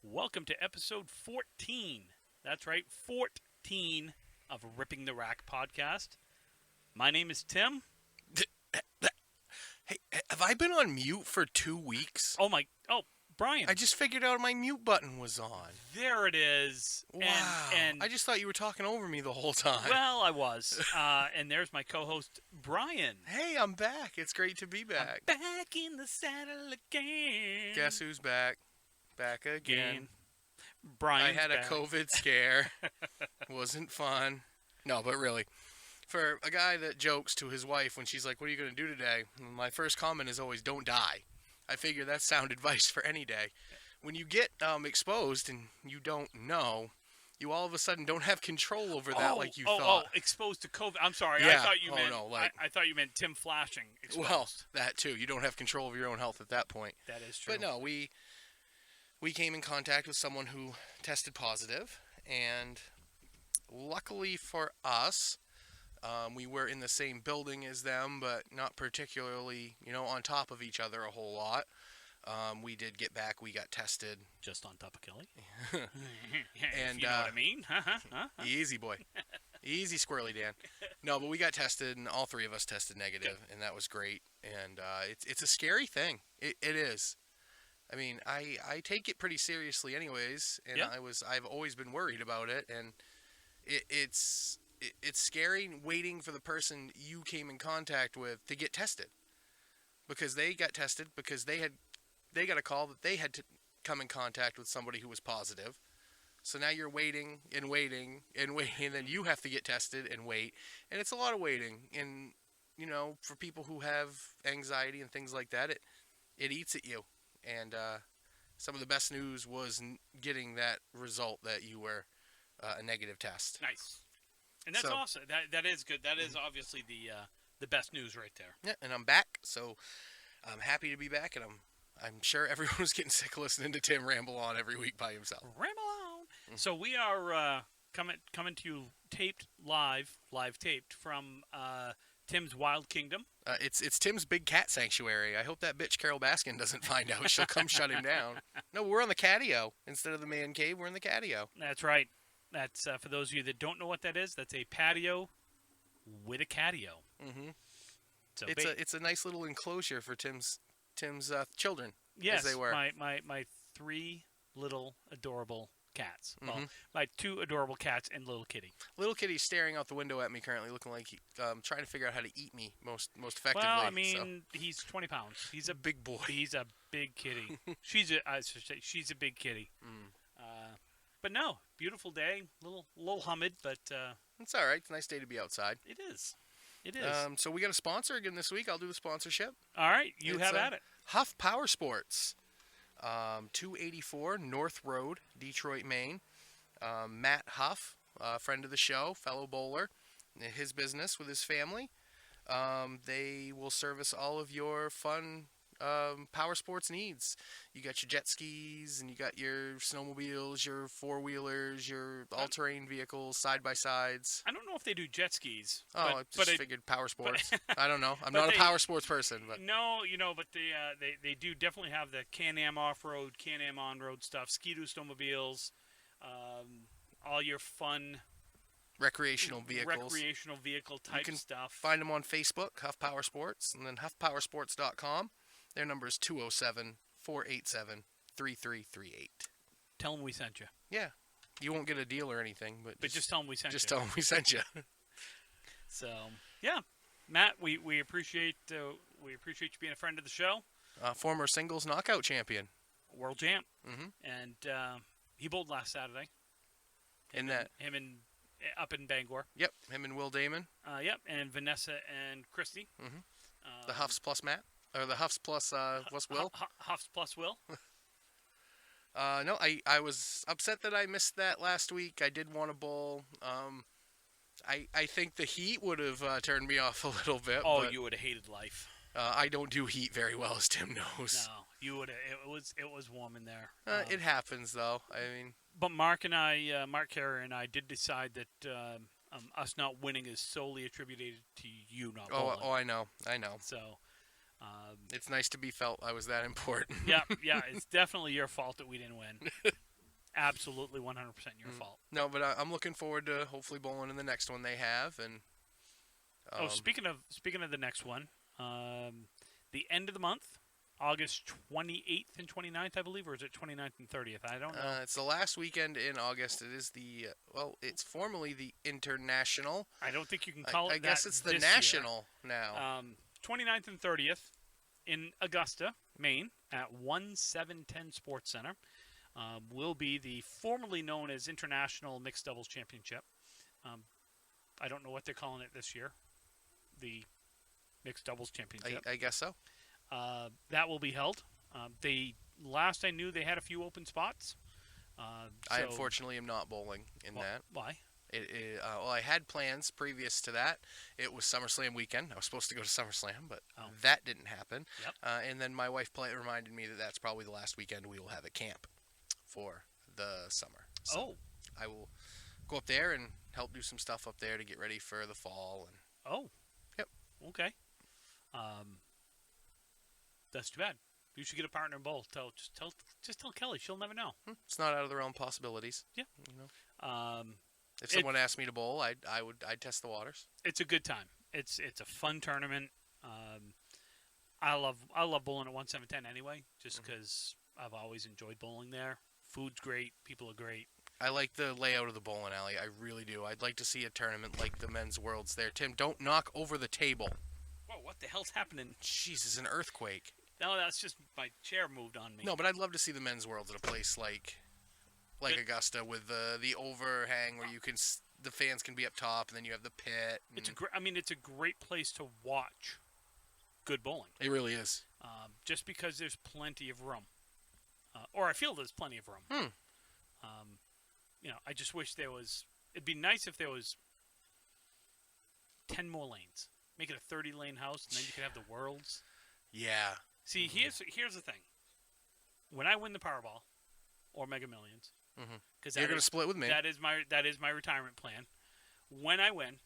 Welcome to episode 14. That's right, 14 of Ripping the Rack podcast. My name is Tim. Hey, have I been on mute for 2 weeks? Oh, Brian. I just figured out my mute button was on. There it is. Wow. And I just thought you were talking over me the whole time. well, I was. And there's my co-host, Brian. Hey, I'm back. It's great to be back. I'm back in the saddle again. Guess who's back? Back again. Brian's I had a back. COVID scare. Wasn't fun. No, but really. For a guy that jokes to his wife when she's like, "What are you going to do today?" My first comment is always, "Don't die." I figure that's sound advice for any day. When you get exposed and you don't know, you all of a sudden don't have control over that like you thought. Exposed to COVID. I'm sorry. Yeah. I thought you Oh, meant. no, like- I thought you meant Tim flashing. Exposed. Well, that too. You don't have control of your own health at that point. That is true. But no, we came in contact with someone who tested positive, and luckily for us, we were in the same building as them, but not particularly, on top of each other a whole lot. We did get back. We got tested. Just on top of Kelly. And, you know what I mean? Easy, boy. Easy, Squirrely Dan. No, but we got tested, and all three of us tested negative, and that was great. And it's a scary thing. It is. I mean, I take it pretty seriously anyways, and Yeah. I've always been worried about it, and it's scary waiting for the person you came in contact with to get tested, because they got tested because they got a call that they had to come in contact with somebody who was positive. So now you're waiting and waiting and waiting, and then you have to get tested and wait, and it's a lot of waiting. And for people who have anxiety and things like that, it eats at you. And some of the best news was getting that result that you were a negative test. Nice. And that's So- awesome. That is good. That is obviously the best news right there. Yeah, and I'm back, so I'm happy to be back, and I'm sure everyone was getting sick listening to Tim ramble on every week by himself. Ramble on. So we are coming to you live taped from Tim's Wild Kingdom. It's Tim's big cat sanctuary. I hope that bitch Carol Baskin doesn't find out. She'll come shut him down. No, we're on the catio. Instead of the man cave, we're in the catio. That's right. That's for those of you that don't know what that is. That's a patio with a catio. Mm-hmm. So It's a nice little enclosure for Tim's children. yes, as they were. my three little adorable cats. Well, Mhm. my two adorable cats and little kitty. Little kitty's staring out the window at me currently, looking like he trying to figure out how to eat me most effectively. Well, I so. mean, he's 20 pounds. He's a Big boy. He's a big kitty. I should say she's a big kitty. Mm. But no, beautiful day. Little humid, but It's all right. It's a nice day to be outside. it is. It is. So we got a sponsor again this week. I'll do the sponsorship. All right, you it's, have at it. Huff Power Sports, 284 North Road, Detroit, Maine. Matt Huff, friend of the show, fellow bowler, his business with his family. They will service all of your fun power sports needs. You got your jet skis, and you got your snowmobiles, your four-wheelers, your all-terrain vehicles, side-by-sides. I don't know if they do jet skis. Oh, I just figured power sports. I don't know. I'm but not they- a power sports person, but No, but they do definitely have the Can-Am off-road, Can-Am on-road stuff, Ski-Doo snowmobiles, all your fun recreational vehicles. recreational vehicle type can stuff. Find them on Facebook, Huff Power Sports, and then huffpowersports.com. Their number is 207-487-3338. Tell them we sent you. Yeah. You won't get a deal or anything, but Just tell them we sent just you. tell them we sent you. So, yeah. Matt, we appreciate you being a friend of the show. Former singles knockout champion. World champ. Mm-hmm. And he bowled last Saturday. In that. Him in up in Bangor. Yep. Him and Will Damon. Yep, and Vanessa and Christy. Mhm. The Huffs plus Matt. Or the Huffs plus what's Will? Huffs plus Will. No, I was upset that I missed that last week. I did want to bowl. I think the heat would have turned me off a little bit. Oh, but, you would have hated life. I don't do heat very well, as Tim knows. No, you would have. It was warm in there. It happens, though. I mean, But Mark Carrier and I did decide that us not winning is solely attributed to you not bowling. oh, I know. So, It's nice to be felt I was that important. yeah, it's definitely your fault that we didn't win. absolutely 100% your fault. No, but I'm looking forward to hopefully bowling in the next one they have. And Speaking of the next one, the end of the month, August 28th and 29th, I believe, or is it 29th and 30th? I don't know. it's the last weekend in August. It is it's formally the International. I don't think you can call it I guess it's the this National now. 29th and 30th in Augusta, Maine, at 1710 Sports Center, will be the formerly known as International Mixed Doubles Championship. I don't know what they're calling it this year. The Mixed Doubles Championship. I guess so. That will be held. Last I knew, they had a few open spots. I unfortunately am not bowling in that. Why? Well, I had plans previous to that. It was SummerSlam weekend. I was supposed to go to SummerSlam, but Oh. that didn't happen. Yep. And then my wife reminded me that that's probably the last weekend we will have at camp for the summer. So I will go up there and help do some stuff up there to get ready for the fall. And Yep. Okay. That's too bad. You should get a partner in bowl. Just tell Kelly. She'll never know. It's not out of the realm of possibilities. Yeah. You know, if it- someone asked me to bowl, I'd test the waters. It's a good time. It's a fun tournament. I love bowling at 1710 anyway, just because I've always enjoyed bowling there. Food's great. People are great. I like the layout of the bowling alley. I really do. I'd like to see a tournament like the Men's Worlds there. Tim, don't knock over the table. Whoa, what the hell's happening? Jesus, an earthquake. No, that's just my chair moved on me. No, but I'd love to see the Men's Worlds at a place like Augusta with the overhang where the fans can be up top and then you have the pit. It's a great place to watch good bowling. It really is. Just because there's plenty of room, or I feel there's plenty of room. I just wish there was. It'd be nice if there was 10 more lanes. Make it a 30-lane house, and then you could have the Worlds. Yeah. See, here's the thing. When I win the Powerball or Mega Millions, because You're going to split with me. that is my retirement plan. When I win,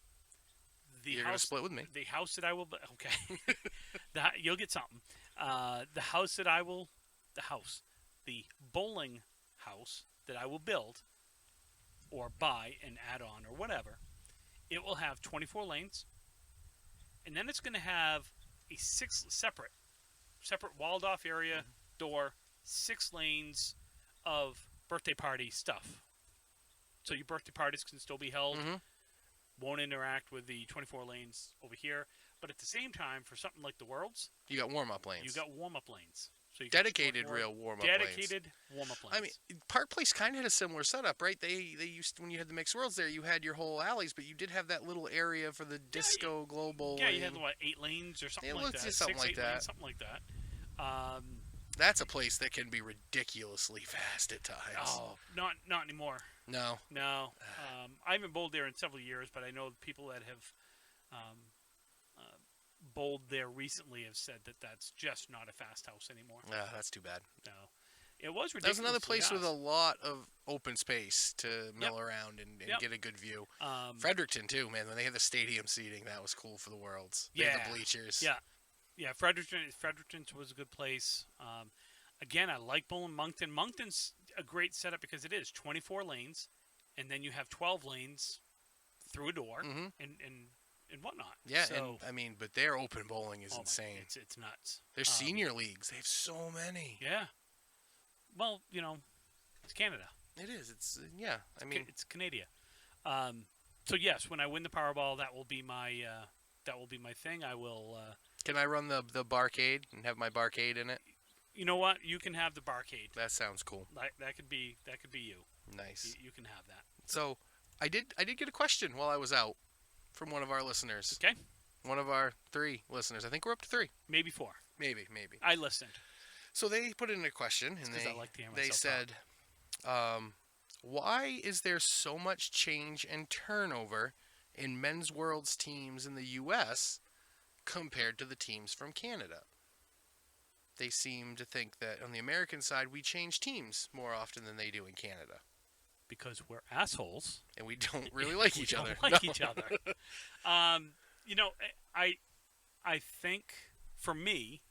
You're going to split with me. the house that I will okay, you'll get something. The bowling house that I will build or buy and add on or whatever, it will have 24 lanes, and then it's going to have a separate walled off area, door, 6 lanes of birthday party stuff. So your birthday parties can still be held. Won't interact with the 24 lanes over here. But at the same time, for something like the Worlds, You got warm-up lanes. you got warm-up lanes. So you Dedicated real warm-up lanes. Dedicated warm-up lanes. I mean, Park Place kind of had a similar setup, right? They used when you had the Mixed Worlds there, you had your whole alleys, but you did have that little area for the disco global. yeah, you had 8 lanes or something Yeah, like let's that. do something 6, like 8 that. lanes, something like that. That's a place that can be ridiculously fast at times. Oh, not anymore. No. No. I haven't bowled there in several years, but I know people that have bowled there recently have said that that's just not a fast house anymore. That's too bad. No. It was ridiculous. That was another place with a lot of open space to mill around and Yep. get a good view. Fredericton, too, man. When they had the stadium seating, that was cool for the Worlds. They had the bleachers. Yeah, Fredericton's was a good place. Again, I like bowling Moncton. Moncton's a great setup because it is 24 lanes, and then you have 12 lanes through a door and whatnot. Yeah, so, but their open bowling is oh my- insane. It's nuts. Their senior leagues, they have so many. Yeah. Well, it's Canada. It is. It's It's Canada. So yes, when I win the Powerball, that will be my thing. I will. Can I run the barcade and have my barcade in it? You know what? You can have the barcade. That sounds cool. That could be you. Nice. You can have that. So, I did get a question while I was out from one of our listeners. Okay. One of our 3 listeners. I think we're up to 3. Maybe 4. Maybe. I listened. So they put in a question, and 'cause I like to hear they myself said, why is there so much change and turnover in Men's Worlds teams in the U.S. compared to the teams from Canada? They seem to think that on the American side, we change teams more often than they do in Canada. Because we're assholes. And we don't really like each other. Don't like each other. I think, for me,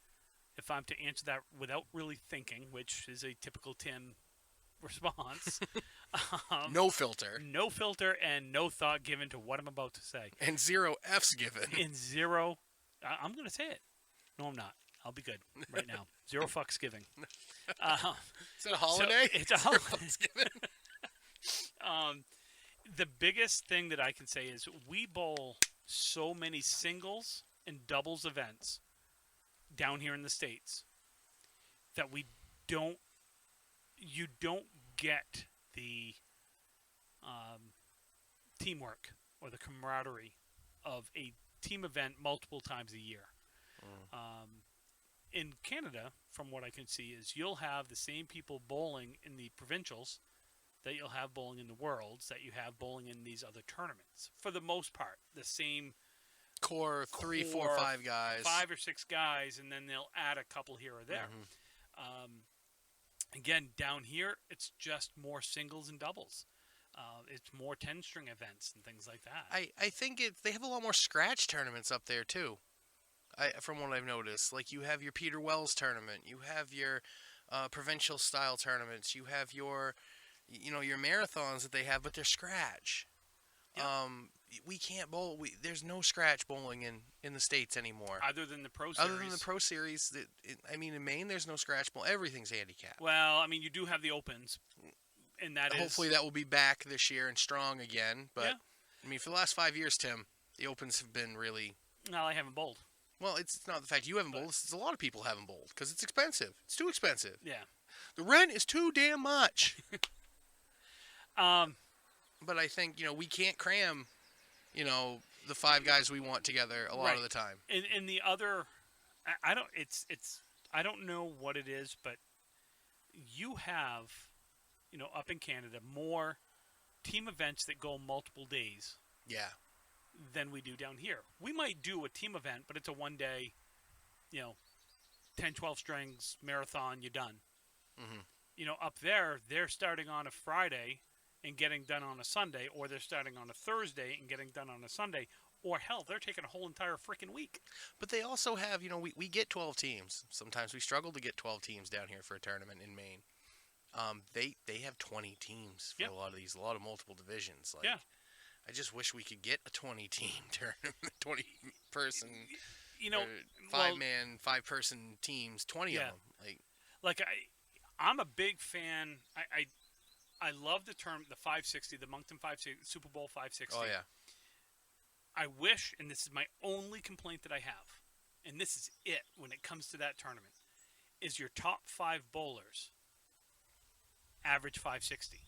if I'm to answer that without really thinking, which is a typical Tim response. No filter. No filter and no thought given to what I'm about to say. And 0 F's given. In zero, I'm going to say it. No, I'm not. I'll be good right now. 0 fucks given. Is it a holiday? It's a holiday. The biggest thing that I can say is we bowl so many singles and doubles events down here in the States that you don't get the teamwork or the camaraderie of a team event multiple times a year. In Canada, from what I can see, is you'll have the same people bowling in the provincials that you'll have bowling in the worlds, that you have bowling in these other tournaments. For the most part, the same Core 3, 4, 5 guys. 5 or 6 guys, and then they'll add a couple here or there. Again, down here, it's just more singles and doubles. It's more 10-string events and things like that. I think they have a lot more scratch tournaments up there too. From what I've noticed, like you have your Peter Wells tournament, you have your provincial style tournaments, you have your marathons that they have, but they're scratch. Yep. We can't bowl. There's no scratch bowling in the States anymore. Other than the Pro Series. Other than the Pro Series, in Maine, there's no scratch bowl. Everything's handicapped. Well, I mean, you do have the Opens, and Hopefully that will be back this year and strong again. But Yeah. I mean, for the last 5 years, Tim, the Opens have been really. No, I haven't bowled. Well, it's not the fact you haven't bowled. It's a lot of people haven't bowled because it's expensive. It's too expensive. Yeah. The rent is too damn much. But I think we can't cram, the 5 guys we want together a lot of the time. And the other, I don't. I don't know what it is, but you have, up in Canada, more team events that go multiple days. Yeah. Than we do down here. We might do a team event, but it's a 1-day, 10, 12 strings marathon. You're done. Up there, they're starting on a Friday and getting done on a Sunday, or they're starting on a Thursday and getting done on a Sunday, or hell, they're taking a whole entire freaking week. But they also have, we get 12 teams. Sometimes we struggle to get 12 teams down here for a tournament in Maine. They have 20 teams for a lot of multiple divisions. Like, yeah. I just wish we could get a 20-team tournament, 20-person, 5-person teams, 20 of them. I'm a big fan. I love the term, the 560, the Moncton 560, Super Bowl 560. Oh, yeah. I wish, and this is my only complaint that I have, and this is it when it comes to that tournament, is your top 5 bowlers average 560.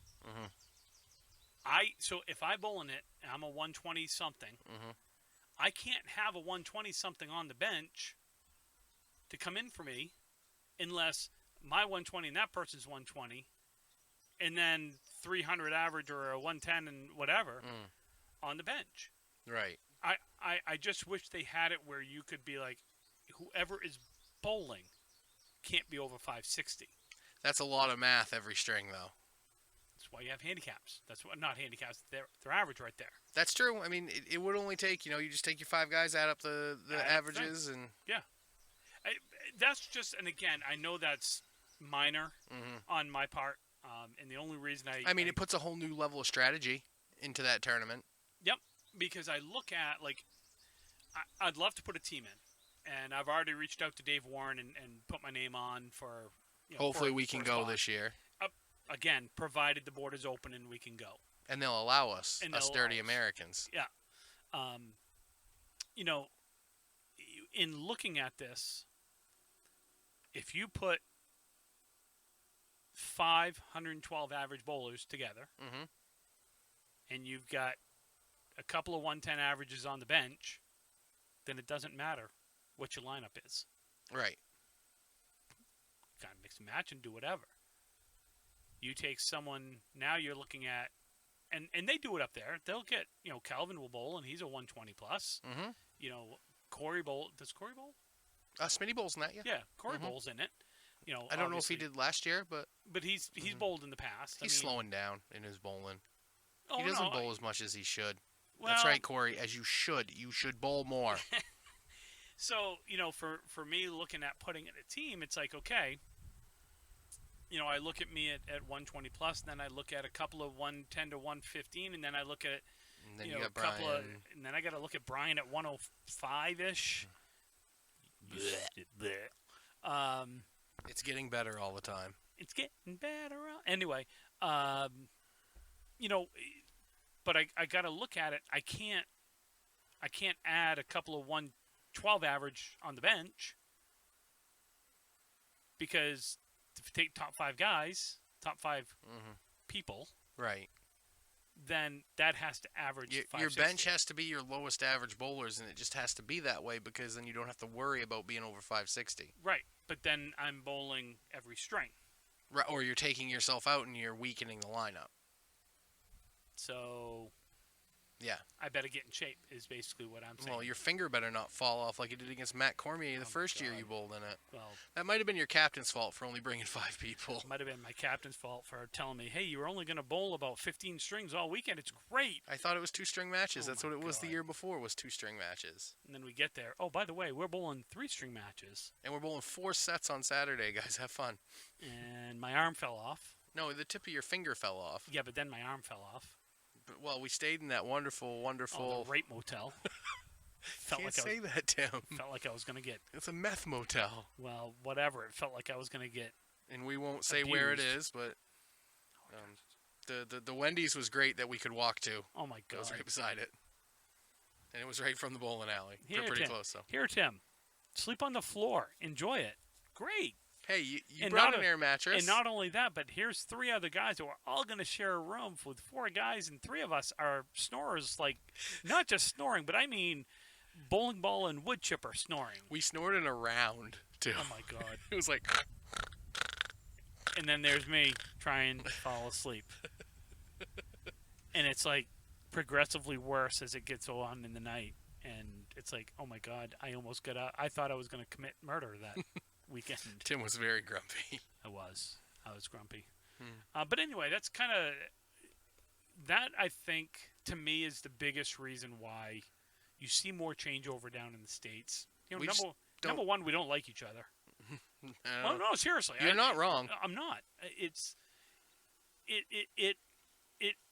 So if I bowl in it and I'm a 120 something, I can't have a 120 something on the bench to come in for me unless my 120 and that person's 120, and then 300 average or a 110 and whatever on the bench. Right. I just wish they had it where you could be like, whoever is bowling can't be over 560. That's a lot of math every string, though. That's why you have handicaps. That's what, not handicaps. They're average right there. That's true. I mean, it would only take, you just take your 5 guys, add up the averages, and yeah. That's just, and again, I know that's minor on my part, and the only reason I mean, it puts a whole new level of strategy into that tournament. Yep, because I look at, like, I'd love to put a team in, and I've already reached out to Dave Warren and put my name on for. Hopefully we can go this year. Again, provided the board is open and we can go. And they'll allow us, dirty Americans. Yeah. In looking at this, if you put 512 average bowlers together, and you've got a couple of 110 averages on the bench, then it doesn't matter what your lineup is. Right. Kind of mix and match and do whatever. You take someone, now you're looking at, and they do it up there. They'll get, Calvin will bowl, and he's a 120 plus. Corey bowl. Does Corey bowl? Smitty bowls in that, yeah. Yeah, Corey bowls in it. I don't know if he did last year, but he's bowled in the past. He's slowing down in his bowling. Oh, he doesn't bowl as much as he should. Well, that's right, Corey. As you should. You should bowl more. So, for me looking at putting in a team, it's like, okay, I look at me at 120 plus, and then I look at a couple of 110 to 115, and then I look at And then you you know a got couple of, Brian. and then I got to look at Brian at 105 ish. It's getting better all the time. It's getting better. Anyway, you know, but I got to look at it. I can't add a couple of 112 average on the bench because if you take top 5 guys, top 5 Hmm. people, Right. then that has to average Your 560. bench has to be your lowest average bowlers, and it just has to be that way because then you don't have to worry about being over 560. Right, but then I'm bowling every string. Right, or you're taking yourself out and you're weakening the lineup. So Yeah. I better get in shape is basically what I'm saying. Well, your finger better not fall off like it did against Matt Cormier Oh the my first year God. you bowled in it. Well, That might have been your captain's fault for only bringing 5 people. might have been my captain's fault for telling me, hey, you were only going to bowl about 15 strings all weekend. It's great. I thought it was 2-string matches. Oh That's my what it was the God. year before, was 2-string matches. And then we get there. Oh, by the way, we're bowling 3-string matches. And we're bowling 4 sets on Saturday, guys. Have fun. And my arm fell off. No, the tip of your finger fell off. Yeah, but then my arm fell off. But, well, we stayed in that wonderful, Oh, wonderful... the rape motel. felt Can't like say that, Tim. felt like I was going to get, It's a meth motel. well, whatever. It felt like I was going to get. And we won't say where it Abused. is, but the Wendy's was great that we could walk to. Oh, my It God. was right beside it. And it was right from the bowling alley. Here, Pretty Tim. close, though. Here, Tim. Sleep on the floor. Enjoy it. Great. Hey, you And brought not an a- air mattress. And not only that, but here's 3 other guys who are all going to share a room with 4 guys, and 3 of us are snorers. Like, not just snoring, but I mean bowling ball and wood chipper snoring. We snored in a round, too. Oh my God. It was like... And then there's me trying to fall asleep. And it's like progressively worse as it gets on in the night. And it's like, oh my God, I almost got out. I thought I was going to commit murder that weekend. Tim was very grumpy. I was grumpy. Hmm. But anyway, that's kind of that. I think to me is the biggest reason why you see more changeover down in the States. You know, We just don't- number one, we don't like each other. Uh, Oh no, seriously, You're not wrong. I'm not. It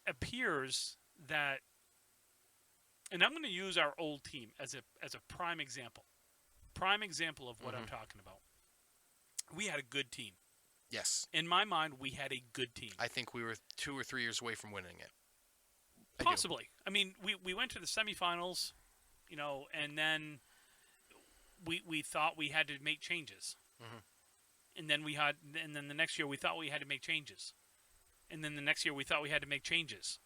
appears that, and I'm going to use our old team as a prime example of what I'm Mhm. talking about. We had a good team. Yes. In my mind, we had a good team. I think we were 2 or 3 years away from winning it. I do. Possibly. I mean, we went to the semifinals, and then we thought we had to make changes. Mhm. And then the next year we thought we had to make changes. And then the next year we thought we had to make changes.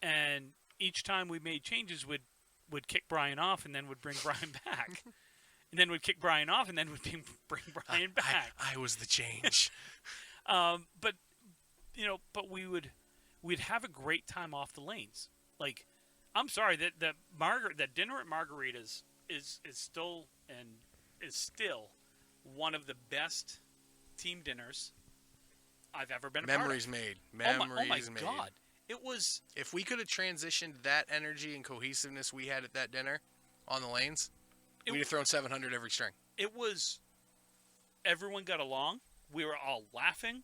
And each time we made changes would kick Brian off and then would bring Brian back. And then would kick Brian off and then would bring Brian back. I was the change. But we'd have a great time off the lanes. Like, I'm sorry that that dinner at Margarita's is still one of the best team dinners I've ever been a Memories part of. made. Oh my Memories made. God. It was If we could have transitioned that energy and cohesiveness we had at that dinner on the lanes, It we'd have w- thrown 700 every string. everyone got along. We were all laughing.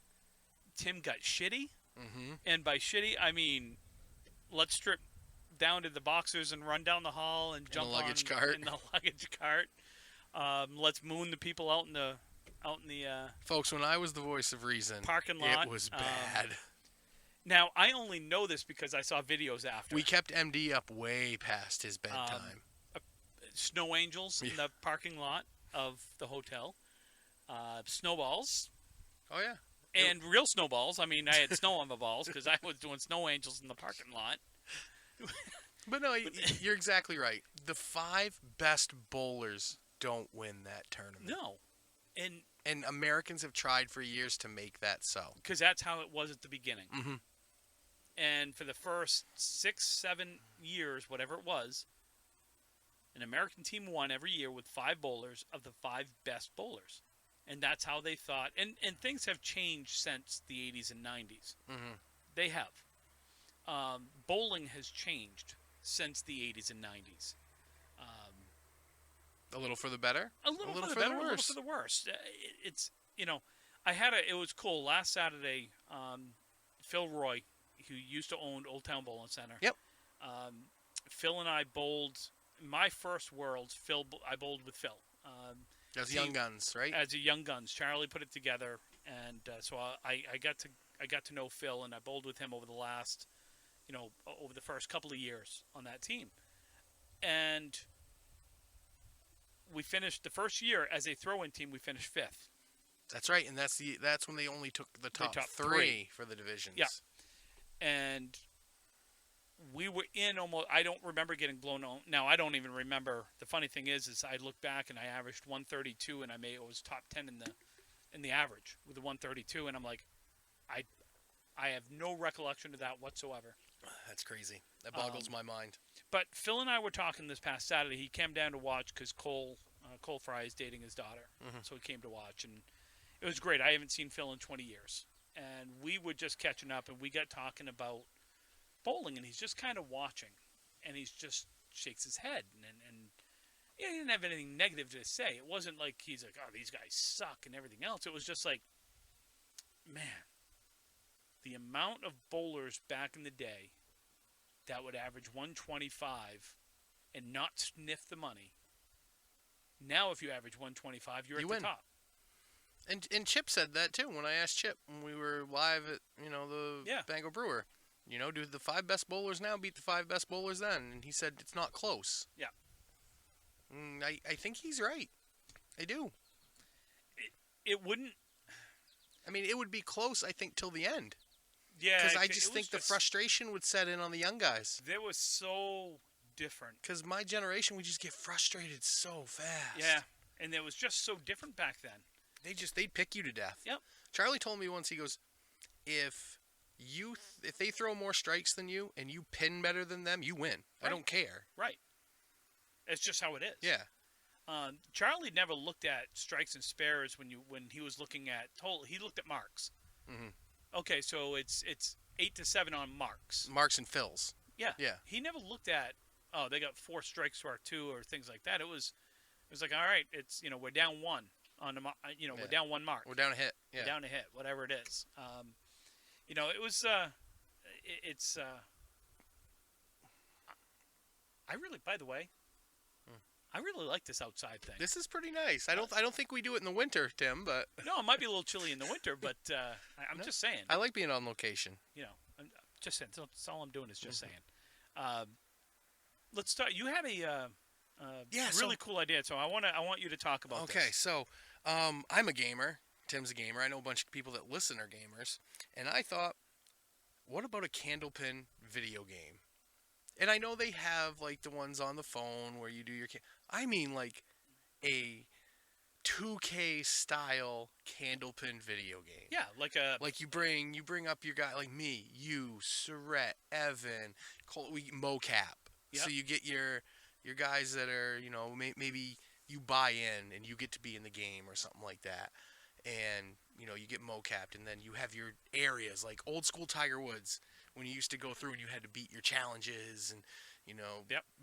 Tim got shitty. Mm-hmm. And by shitty, I mean, let's strip down to the boxers and run down the hall and jump luggage on cart. in the luggage cart. Let's moon the people out in the Folks, when I was the voice of reason, parking lot. it was bad. Now I only know this because I saw videos after. We kept MD up way past his bedtime. Snow angels in Yeah. the parking lot of the hotel. Snowballs Oh, yeah. and real snowballs. I mean, I had snow on the balls because I was doing snow angels in the parking lot. But no, you're exactly right. The 5 best bowlers don't win that tournament. No, And Americans have tried for years to make that so. because that's how it was at the beginning. Mm-hmm. And for the first 6-7 years, whatever it was, an American team won every year with 5 bowlers of the 5 best bowlers. And that's how they thought. And things have changed since the 80s and 90s. Mm-hmm. They have. Bowling has changed since the 80s and 90s. A little for the better? A little for the for the better, a little worse. for the worse. It's, It was cool last Saturday. Phil Roy, who used to own Old Town Bowling Center. Yep. Phil and I bowled my first Worlds. I bowled with Phil. As young guns, right? As a young guns. Charlie put it together, and so I got to know Phil, and I bowled with him over the first couple of years on that team, and we finished the first year as a throw-in team. We finished 5th. That's right, and that's when they only took the top three for the divisions. Yeah, and we were in almost. I don't remember getting blown out. Now I don't even remember. The funny thing is I look back and I averaged 132, and it was top 10 in the average with the 132, and I'm like, I have no recollection of that whatsoever. That's crazy. That boggles my mind. But Phil and I were talking this past Saturday. He came down to watch because Cole Fry is dating his daughter, so he came to watch, and it was great. I haven't seen Phil in 20 years, and we were just catching up, and we got talking about bowling, and he's just kind of watching, and he's just shakes his head, and he didn't have anything negative to say. It wasn't like he's like, oh, these guys suck and everything else. It was just like, man, the amount of bowlers back in the day that would average 125 and not sniff the money. Now, if you average 125, you're at the top. And Chip said that too when I asked Chip when we were live at the Bangor Brewer. Do the 5 best bowlers now beat the 5 best bowlers then? And he said it's not close. Yeah. I think he's right. I do. It wouldn't. I mean, it would be close, I think, till the end. Yeah. Because I just think the frustration would set in on the young guys. They were so different. Because my generation, we just get frustrated so fast. Yeah. And it was just so different back then. They'd pick you to death. Yep. Charlie told me once, he goes, if they throw more strikes than you and you pin better than them, you win. Right. I don't care. Right. It's just how it is. Yeah. Charlie never looked at strikes and spares when he was looking at he looked at marks. Mm-hmm. Okay, so it's 8 to 7 on marks. Marks and fills. Yeah. Yeah. He never looked at they got 4 strikes to our 2 or things like that. It was like, all right, it's we're down 1 on the we're down 1 mark. We're down a hit. Yeah. We're down a hit, whatever it is. It was it's I really, by the way, I really like this outside thing. This is pretty nice. I don't think we do it in the winter, Tim, but no, it might be a little chilly in the winter, but I'm just saying. I like being on location. I'm just saying. That's all I'm doing is just saying. Let's start. You had a really cool idea, so I want you to talk about this. Okay, so I'm a gamer. Tim's a gamer. I know a bunch of people that listen are gamers, and I thought, what about a Candlepin video game? And I know they have like the ones on the phone where you do your. I mean, like a 2K style Candlepin video game. Yeah, like you bring up your guy like me, you, Surrett, Evan, Cole, mocap. Yep. So you get your guys that are maybe you buy in and you get to be in the game or something like that, and you get mocapped, and then you have your areas like old school Tiger Woods when you used to go through and you had to beat your challenges and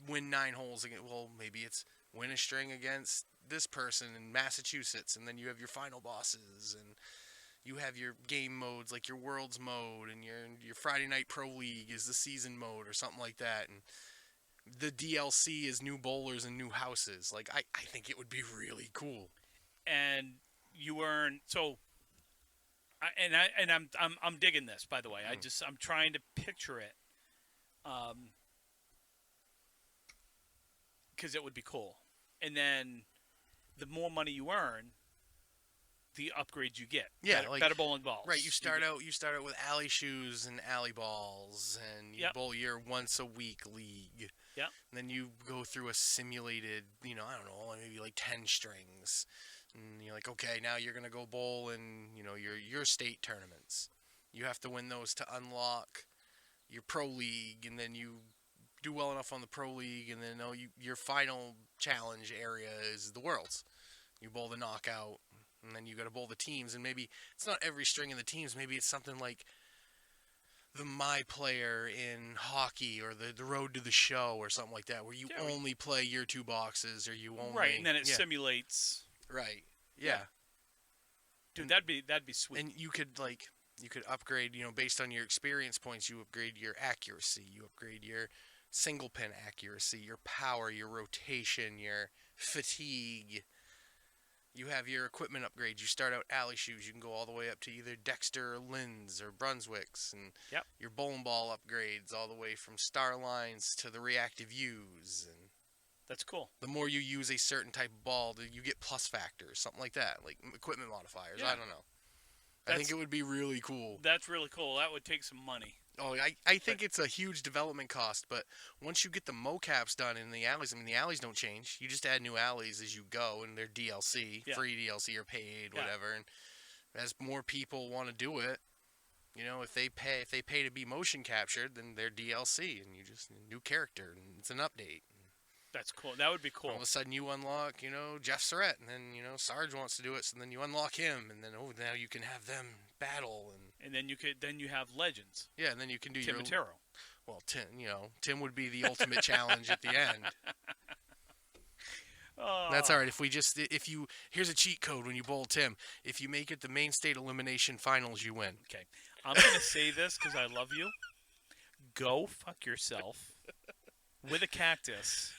win 9 holes again. Well, maybe it's win a string against this person in Massachusetts, and then you have your final bosses, and you have your game modes like your Worlds mode, and your Friday Night Pro League is the season mode or something like that, and the DLC is new bowlers and new houses. Like I think it would be really cool. And you earn I'm digging this, by the way. I'm trying to picture it, because it would be cool. And then the more money you earn, the upgrades you get. Yeah, better bowling balls. Right, you start out with alley shoes and alley balls, and you bowl your once a week league. Yeah. And then you go through a simulated, I don't know, maybe like 10 strings. And you're like, okay, now you're gonna go bowl in, your state tournaments. You have to win those to unlock your pro league, and then you do well enough on the pro league, and then your final challenge area is the Worlds. You bowl the knockout, and then you got to bowl the teams, and maybe it's not every string in the teams. Maybe it's something like the My Player in hockey, or the Road to the Show, or something like that, where you only play your 2 boxes, or you only and then it simulates. Right. Yeah. Dude, that'd be sweet. And you could upgrade, based on your experience points. You upgrade your accuracy, you upgrade your single pin accuracy, your power, your rotation, your fatigue. You have your equipment upgrades. You start out alley shoes. You can go all the way up to either Dexter or Linz or Brunswick's, and Yep. your bowling ball upgrades all the way from Starlines to the reactive U's. And That's cool. the more you use a certain type of ball, you get plus factors, something like that, like equipment modifiers. Yeah. I don't know. I think it would be really cool. That's really cool. That would take some money. Oh, I think it's a huge development cost, but once you get the mocaps done in the alleys, the alleys don't change. You just add new alleys as you go, and they're DLC, Yeah. free DLC or paid, Yeah. whatever. And as more people want to do it, if they pay to be motion captured, then they're DLC, and you just new character, and it's an update. That's cool. That would be cool. All of a sudden, you unlock, Jeff Surratt, and then Sarge wants to do it, so then you unlock him, and then now you can have them battle, And then you have legends. yeah, and then you can do your Timotero. well, Tim would be the ultimate challenge at the end. Oh, That's all right. Here's a cheat code when you bowl Tim. If you make it the main state elimination finals, you win. Okay. I'm gonna say this because I love you. Go fuck yourself with a cactus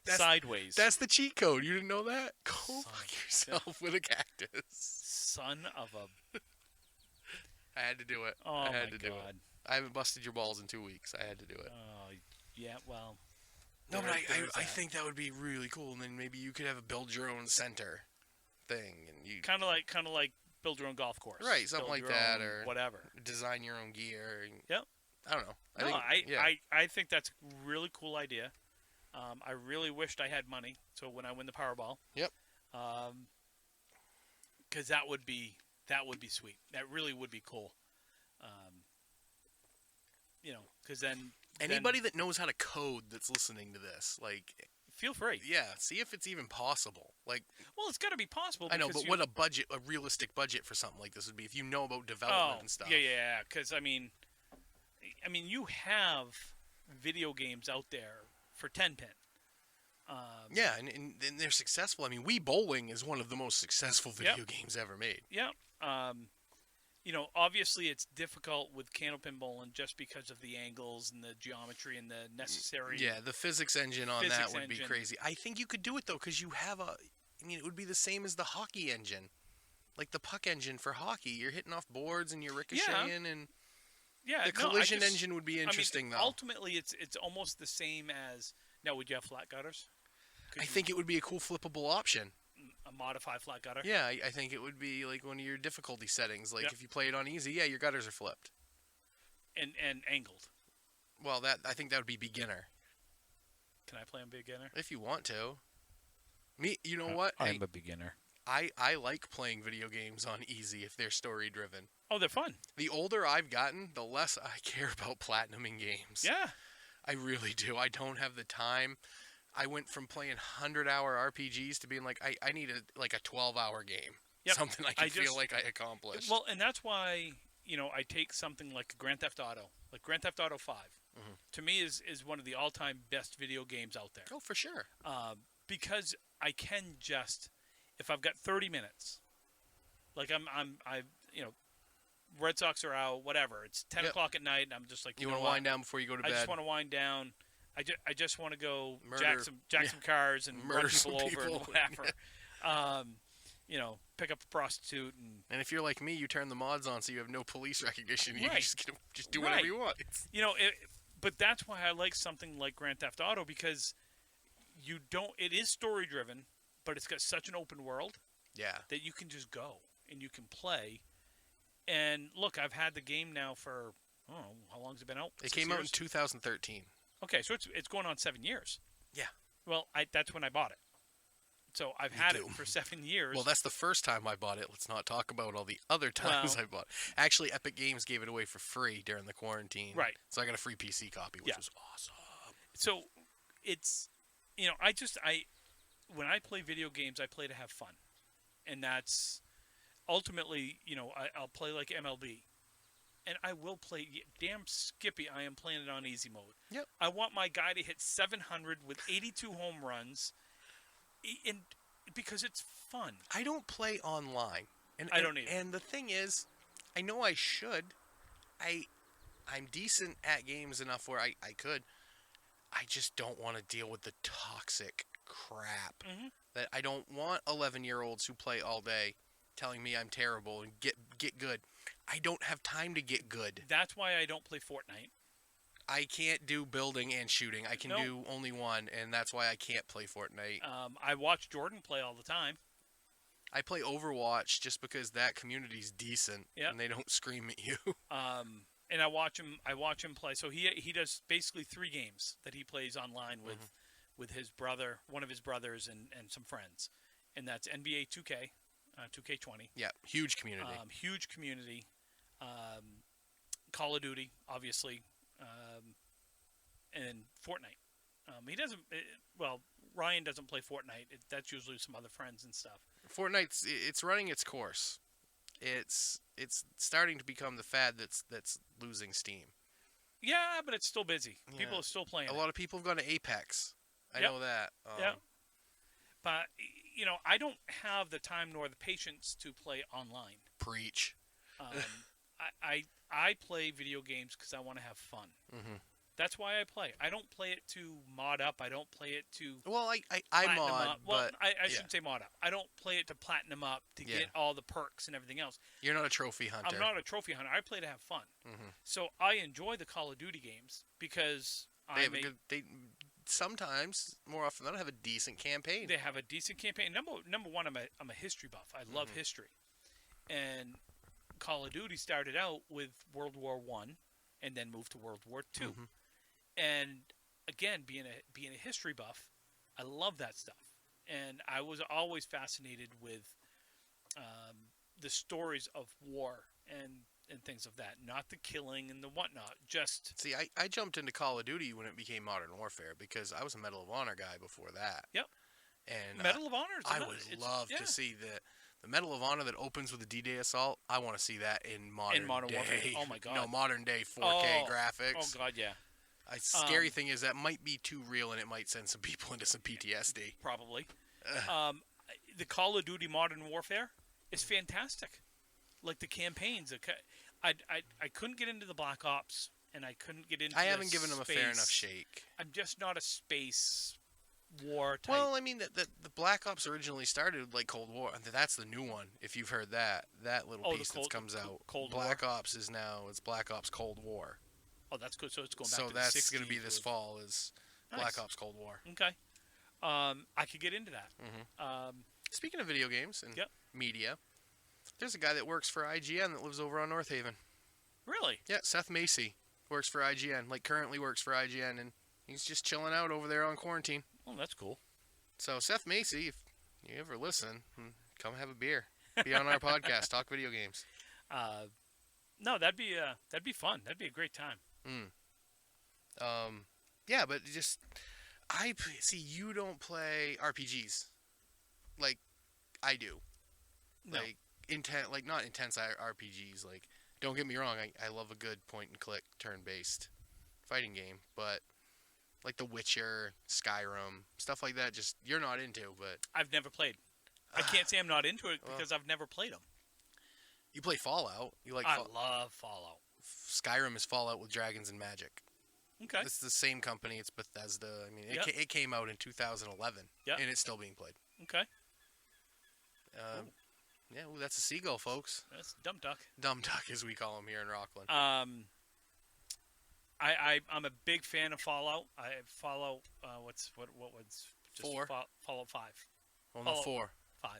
sideways. That's the cheat code. You didn't know that? Go Son fuck of yourself with a cactus. son of a. I had to do it. Oh I my had to do it. god. I haven't busted your balls in 2 weeks. I had to do it. Oh yeah. Well. No, but there's I that. think that would be really cool. And then maybe you could have a build your own center thing, and you Kind of like build your own golf course. Right, something Build like your that, own or design design your own gear. And, Yep. I don't know. I think that's a really cool idea. I really wished I had money, so when I win the Powerball. Yep. Because that would be sweet. That really would be cool. Because then Anybody that knows how to code that's listening to this, feel free. yeah, see if it's even possible. Well, it's got to be possible. I know, because but what a realistic budget for something like this would be if you know about development and stuff. Yeah. Because you have video games out there for 10 pin. Yeah, and they're successful. Wii Bowling is one of the most successful video games ever made. Yeah. Obviously it's difficult with Candlepin Bowling just because of the angles and the geometry and the necessary. Yeah, the physics engine on Physics that would be engine. crazy. I think you could do it though, because you have it would be the same as the hockey engine, like the puck engine for hockey. You're hitting off boards and you're ricocheting, and Yeah. the collision engine would be interesting though. Ultimately, it's almost the same as. Now, would you have flat gutters? I think it would be a cool flippable option. A modified flat gutter. Yeah, I think it would be like one of your difficulty settings. Like Yep. if you play it on easy, yeah, your gutters are flipped. And angled. Well, I think that would be beginner. Can I play on beginner? If you want to. You know what? I'm Hey, a beginner. I like playing video games on easy if they're story driven. Oh, they're fun. The older I've gotten, the less I care about platinuming games. Yeah. I really do. I don't have the time. I went from playing 100-hour RPGs to being like, I need a 12-hour game. Yep. Something I can feel like I accomplished. Well, and that's why I take something like Grand Theft Auto, like Grand Theft Auto 5. Mhm. To me, is one of the all-time best video games out there. Oh, for sure. Because I can just, if I've got 30 minutes, like Red Sox are out, whatever. It's 10 Yep. o'clock at night, and I'm just like, You know want to what? wind down before you go to I bed. just want to wind down. I just want to go Murder. jack some cars and Murder run some people over and people. whatever. Pick up a prostitute and And if you're like me, you turn the mods on so you have no police recognition. You Right. just do whatever Right. you want. but that's why I like something like Grand Theft Auto, because it is story driven, but it's got such an open world Yeah. that you can just go and you can play. And look, I've had the game now for how long's it been out? It 6 came out in years? 2013. Okay, so it's going on 7 years. Yeah. Well, that's when I bought it. So I've Me had too. it for 7 years. Well, that's the first time I bought it. Let's not talk about all the other times Well- I bought it. Actually, Epic Games gave it away for free during the quarantine. Right. So I got a free PC copy, which Yeah. was awesome. So it's when I play video games, I play to have fun, and that's ultimately I'll play like MLB, and I will play. Damn Skippy, I am playing it on easy mode. Yep. I want my guy to hit 700 with 82 home runs, and because it's fun. I don't play online. I don't either. And the thing is, I know I should. I'm decent at games enough where I could. I just don't want to deal with the toxic crap. Mhm. That I don't want 11-year-olds who play all day telling me I'm terrible and get good. I don't have time to get good. That's why I don't play Fortnite. I can't do building and shooting. I can No. do only one, and that's why I can't play Fortnite. I watch Jordan play all the time. I play Overwatch just because that community's decent Yep. and they don't scream at you. And I watch him. I watch him play. So he does basically 3 games that he plays online with his brother, one of his brothers, and some friends, and that's NBA 2K, 2K20. Yeah, huge community. Huge community. Call of Duty, obviously, and Fortnite. He doesn't. Well, Ryan doesn't play Fortnite. That's usually some other friends and stuff. It's running its course. It's starting to become the fad that's losing steam. Yeah, but it's still busy. Yeah. People are still playing. A lot of people have gone to Apex. I Yep. know that. Yeah. But I don't have the time nor the patience to play online. Preach. I play video games because I want to have fun. Mm-hmm. That's why I play. I don't play it to mod up. I don't play it to Well, I platinum mod, up. Well, but I yeah. shouldn't say mod up. I don't play it to platinum up to Yeah. get all the perks and everything else. You're not a trophy hunter. I'm not a trophy hunter. I play to have fun. Mhm. So I enjoy the Call of Duty games because They sometimes, more often than not, have a decent campaign. they have a decent campaign. Number one, I'm a history buff. I love history, and Call of Duty started out with World War I, and then moved to World War II. Mhm. And again, being a history buff, I love that stuff. And I was always fascinated with the stories of war and things of that, not the killing and the whatnot. Just See, I jumped into Call of Duty when it became Modern Warfare because I was a Medal of Honor guy before that. Yep. And Medal of Honor. I would love to see the Medal of Honor that opens with the D-Day assault. I want to see that in modern day. Warfare. Oh my god. No, modern day 4K Oh graphics. Oh god, yeah. Scary thing is that might be too real and it might send some people into some PTSD. Probably. The Call of Duty Modern Warfare is fantastic. Like the campaigns. I couldn't get into the Black Ops, and I couldn't get into. I haven't given them a fair enough space. shake. I'm just not a space war type. Well, I mean, the Black Ops originally started like Cold War. That's the new one. If you've heard that little Oh, piece the that comes out. Cold Black Ops is now Black Ops Cold War. Oh, that's good. So it's going back So to that's the 60s. going to be this fall is Nice. Black Ops Cold War. Okay. I could get into that. Speaking of video games and Yep. media, there's a guy that works for IGN that lives over on North Haven. Really? Yeah, Seth Macy works for IGN, like currently works for IGN, and he's just chilling out over there on quarantine. Oh, that's cool. So Seth Macy, if you ever listen, come have a beer. Be on our podcast, talk video games. No, that'd be fun. That'd be a great time. Yeah, but just see you don't play RPGs like I do. No. Like not intense RPGs. Like, don't get me wrong, I love a good point and click turn based fighting game, but like The Witcher, Skyrim, stuff like that, just you're not into. But I've never played. I can't say I'm not into it because I've never played them. you play Fallout. You like I love Fallout. Skyrim is Fallout with dragons and magic. Okay. It's the same company. It's Bethesda. I mean, Yep. it came out in 2011, Yep. and it's still being played. Okay. Yeah, well, that's a seagull, folks. That's Dumb Duck. Dumb duck, as we call him here in Rockland. I'm a big fan of Fallout. I follow what was just 4? Fallout 5. Well, no, Fallout 4. 5.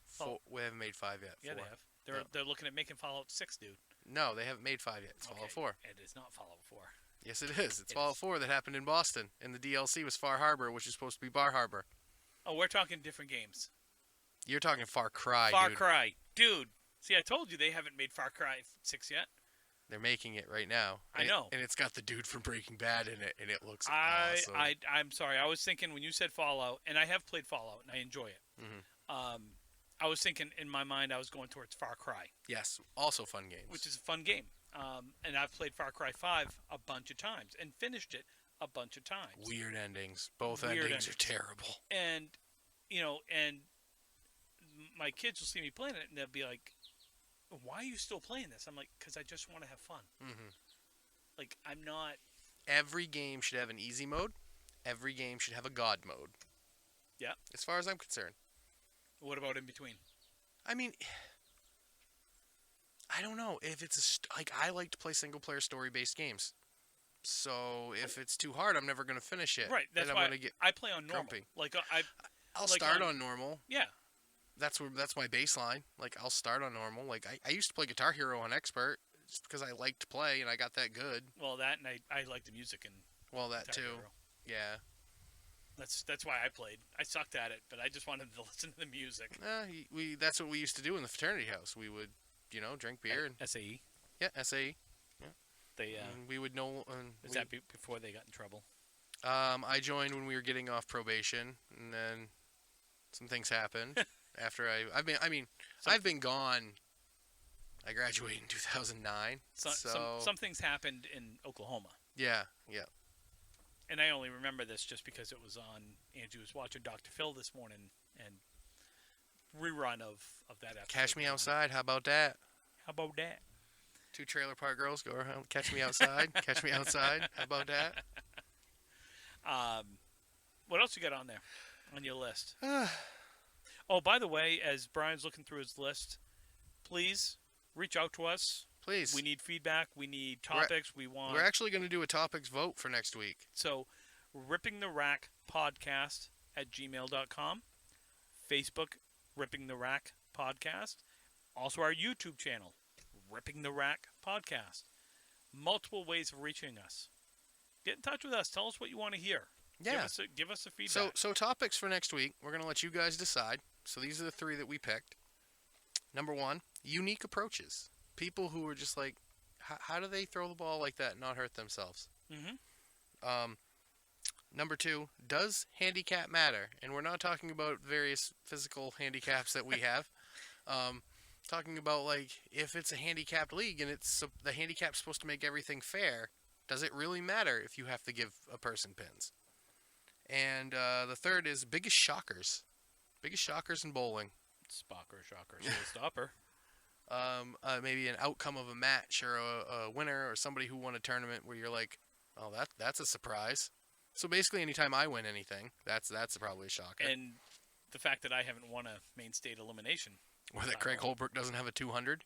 Four. We haven't made 5 yet. Yeah, 4. they have. They're looking at making Fallout 6, dude. No, they haven't made 5 yet. It's Fallout 4. It is not Fallout 4. Yes, it is. It's It Fallout is. 4 that happened in Boston, and the DLC was Far Harbor, which is supposed to be Bar Harbor. Oh, we're talking different games. You're talking Far Cry, Far dude. Cry, dude. See, I told you they haven't made Far Cry 6 yet. They're making it right now. I know. And it's got the dude from Breaking Bad in it, and it looks awesome. I'm sorry. I was thinking when you said Fallout, and I have played Fallout, and I enjoy it. Mhm. I was thinking in my mind I was going towards Far Cry, Yes, also fun games. which is a fun game. And I've played Far Cry 5 a bunch of times and finished it a bunch of times. Weird endings. Both Weird endings are endings. terrible. And and my kids will see me playing it, and they'll be like, "Why are you still playing this?" I'm like, "Because I just want to have fun." Mm-hmm. Like, I'm not. Every game should have an easy mode. Every game should have a god mode. Yeah. As far as I'm concerned. What about in between? I mean, I don't know if it's I like to play single player story based games. So if it's too hard, I'm never gonna finish it. Right. That's Then why I'm gonna get I play on normal. grumpy. Like I'll like start on- on normal. yeah. That's my baseline. Like I'll start on normal. Like I used to play Guitar Hero on expert just because I liked to play and I got that good. Well, that and I like the music and Well, that Guitar too. Hero. Yeah. That's why I played. I sucked at it, but I just wanted to listen to the music. That's what we used to do in the fraternity house. We would, drink beer and SAE. SAE. They And we would know. is that before they got in trouble? I joined when we were getting off probation, and then some things happened after I've been gone. I graduated in 2009. Some things happened in Oklahoma. Yeah. And I only remember this just because it was on. Andrew was watching Dr. Phil this morning and rerun of that episode. Catch Me Outside. How about that? How about that? 2 trailer park girls go around. Catch Me Outside. Catch Me Outside. How about that? What else you got on there on your list? Oh, by the way, as Brian's looking through his list, please reach out to us. Please. We need feedback. We need topics. We're actually going to do a topics vote for next week. So, Ripping the Rack Podcast at gmail.com. Facebook, Ripping the Rack Podcast. Also, our YouTube channel, Ripping the Rack Podcast. Multiple ways of reaching us. Get in touch with us. Tell us what you want to hear. Yeah. Give us a feedback. So topics for next week. We're going to let you guys decide. So these are the 3 that we picked. Number 1, unique approaches. People who are just like, how do they throw the ball like that and not hurt themselves? Mm-hmm. Number 2, does handicap matter? And we're not talking about various physical handicaps that we have. Talking about like if it's a handicapped league and the handicap's supposed to make everything fair, does it really matter if you have to give a person pins? And the 3rd is biggest shockers. Biggest shockers in bowling. Shocker, stopper. Maybe an outcome of a match or a winner or somebody who won a tournament where you're like, oh, that's a surprise. So basically, anytime I win anything, that's probably a shocker. And the fact that I haven't won a main state elimination. Or that Craig Holbrook doesn't have a 200.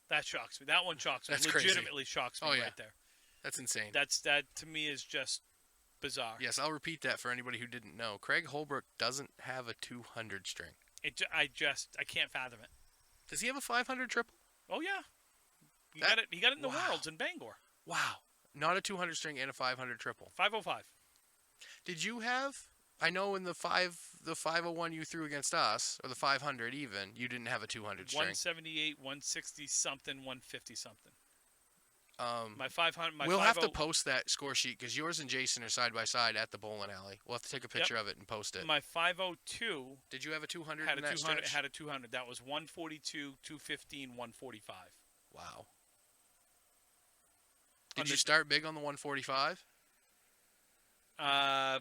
That shocks me. That one shocks me. That's crazy. Legitimately shocks me right there. That's insane. That to me is just bizarre. Yes, I'll repeat that for anybody who didn't know. Craig Holbrook doesn't have a 200 string. I can't fathom it. Does he have a 500 triple? Oh yeah, he got it in the wow. Worlds in Bangor. Wow, not a 200 string and a 500 triple. 505. Did you have? I know in the 501 you threw against us, or the 500 even, you didn't have a 200 string. 178, 160 something, 150 something. My 500. We'll have to post that score sheet because yours and Jason are side by side at the bowling alley. We'll have to take a picture of it and post it. My 502. Did you have a 200? Had a 200. Stretch? Had a 200. That was 142, 215, 145. Wow. Did you start big on the 145? 70 I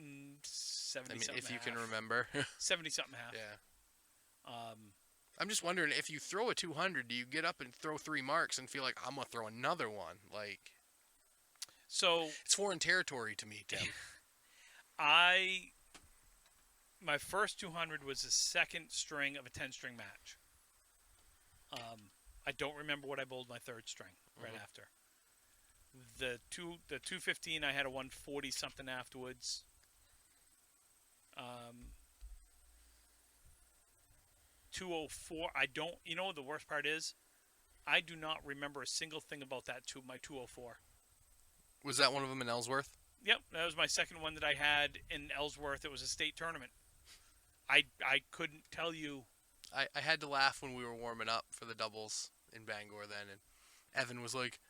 mean, something. if you can remember. 70 something half. Yeah. I'm just wondering, if you throw a 200, do you get up and throw 3 marks and feel like, I'm going to throw another one? Like, so it's foreign territory to me, Tim. My first 200 was the second string of a 10-string match. I don't remember what I bowled my 3rd string right after. The 215, I had a 140 something afterwards. 204, I don't. You know what the worst part is? I do not remember a single thing about my 204. Was that one of them in Ellsworth? Yep, that was my second one that I had in Ellsworth. It was a state tournament. I couldn't tell you. I had to laugh when we were warming up for the doubles in Bangor then, and Evan was like,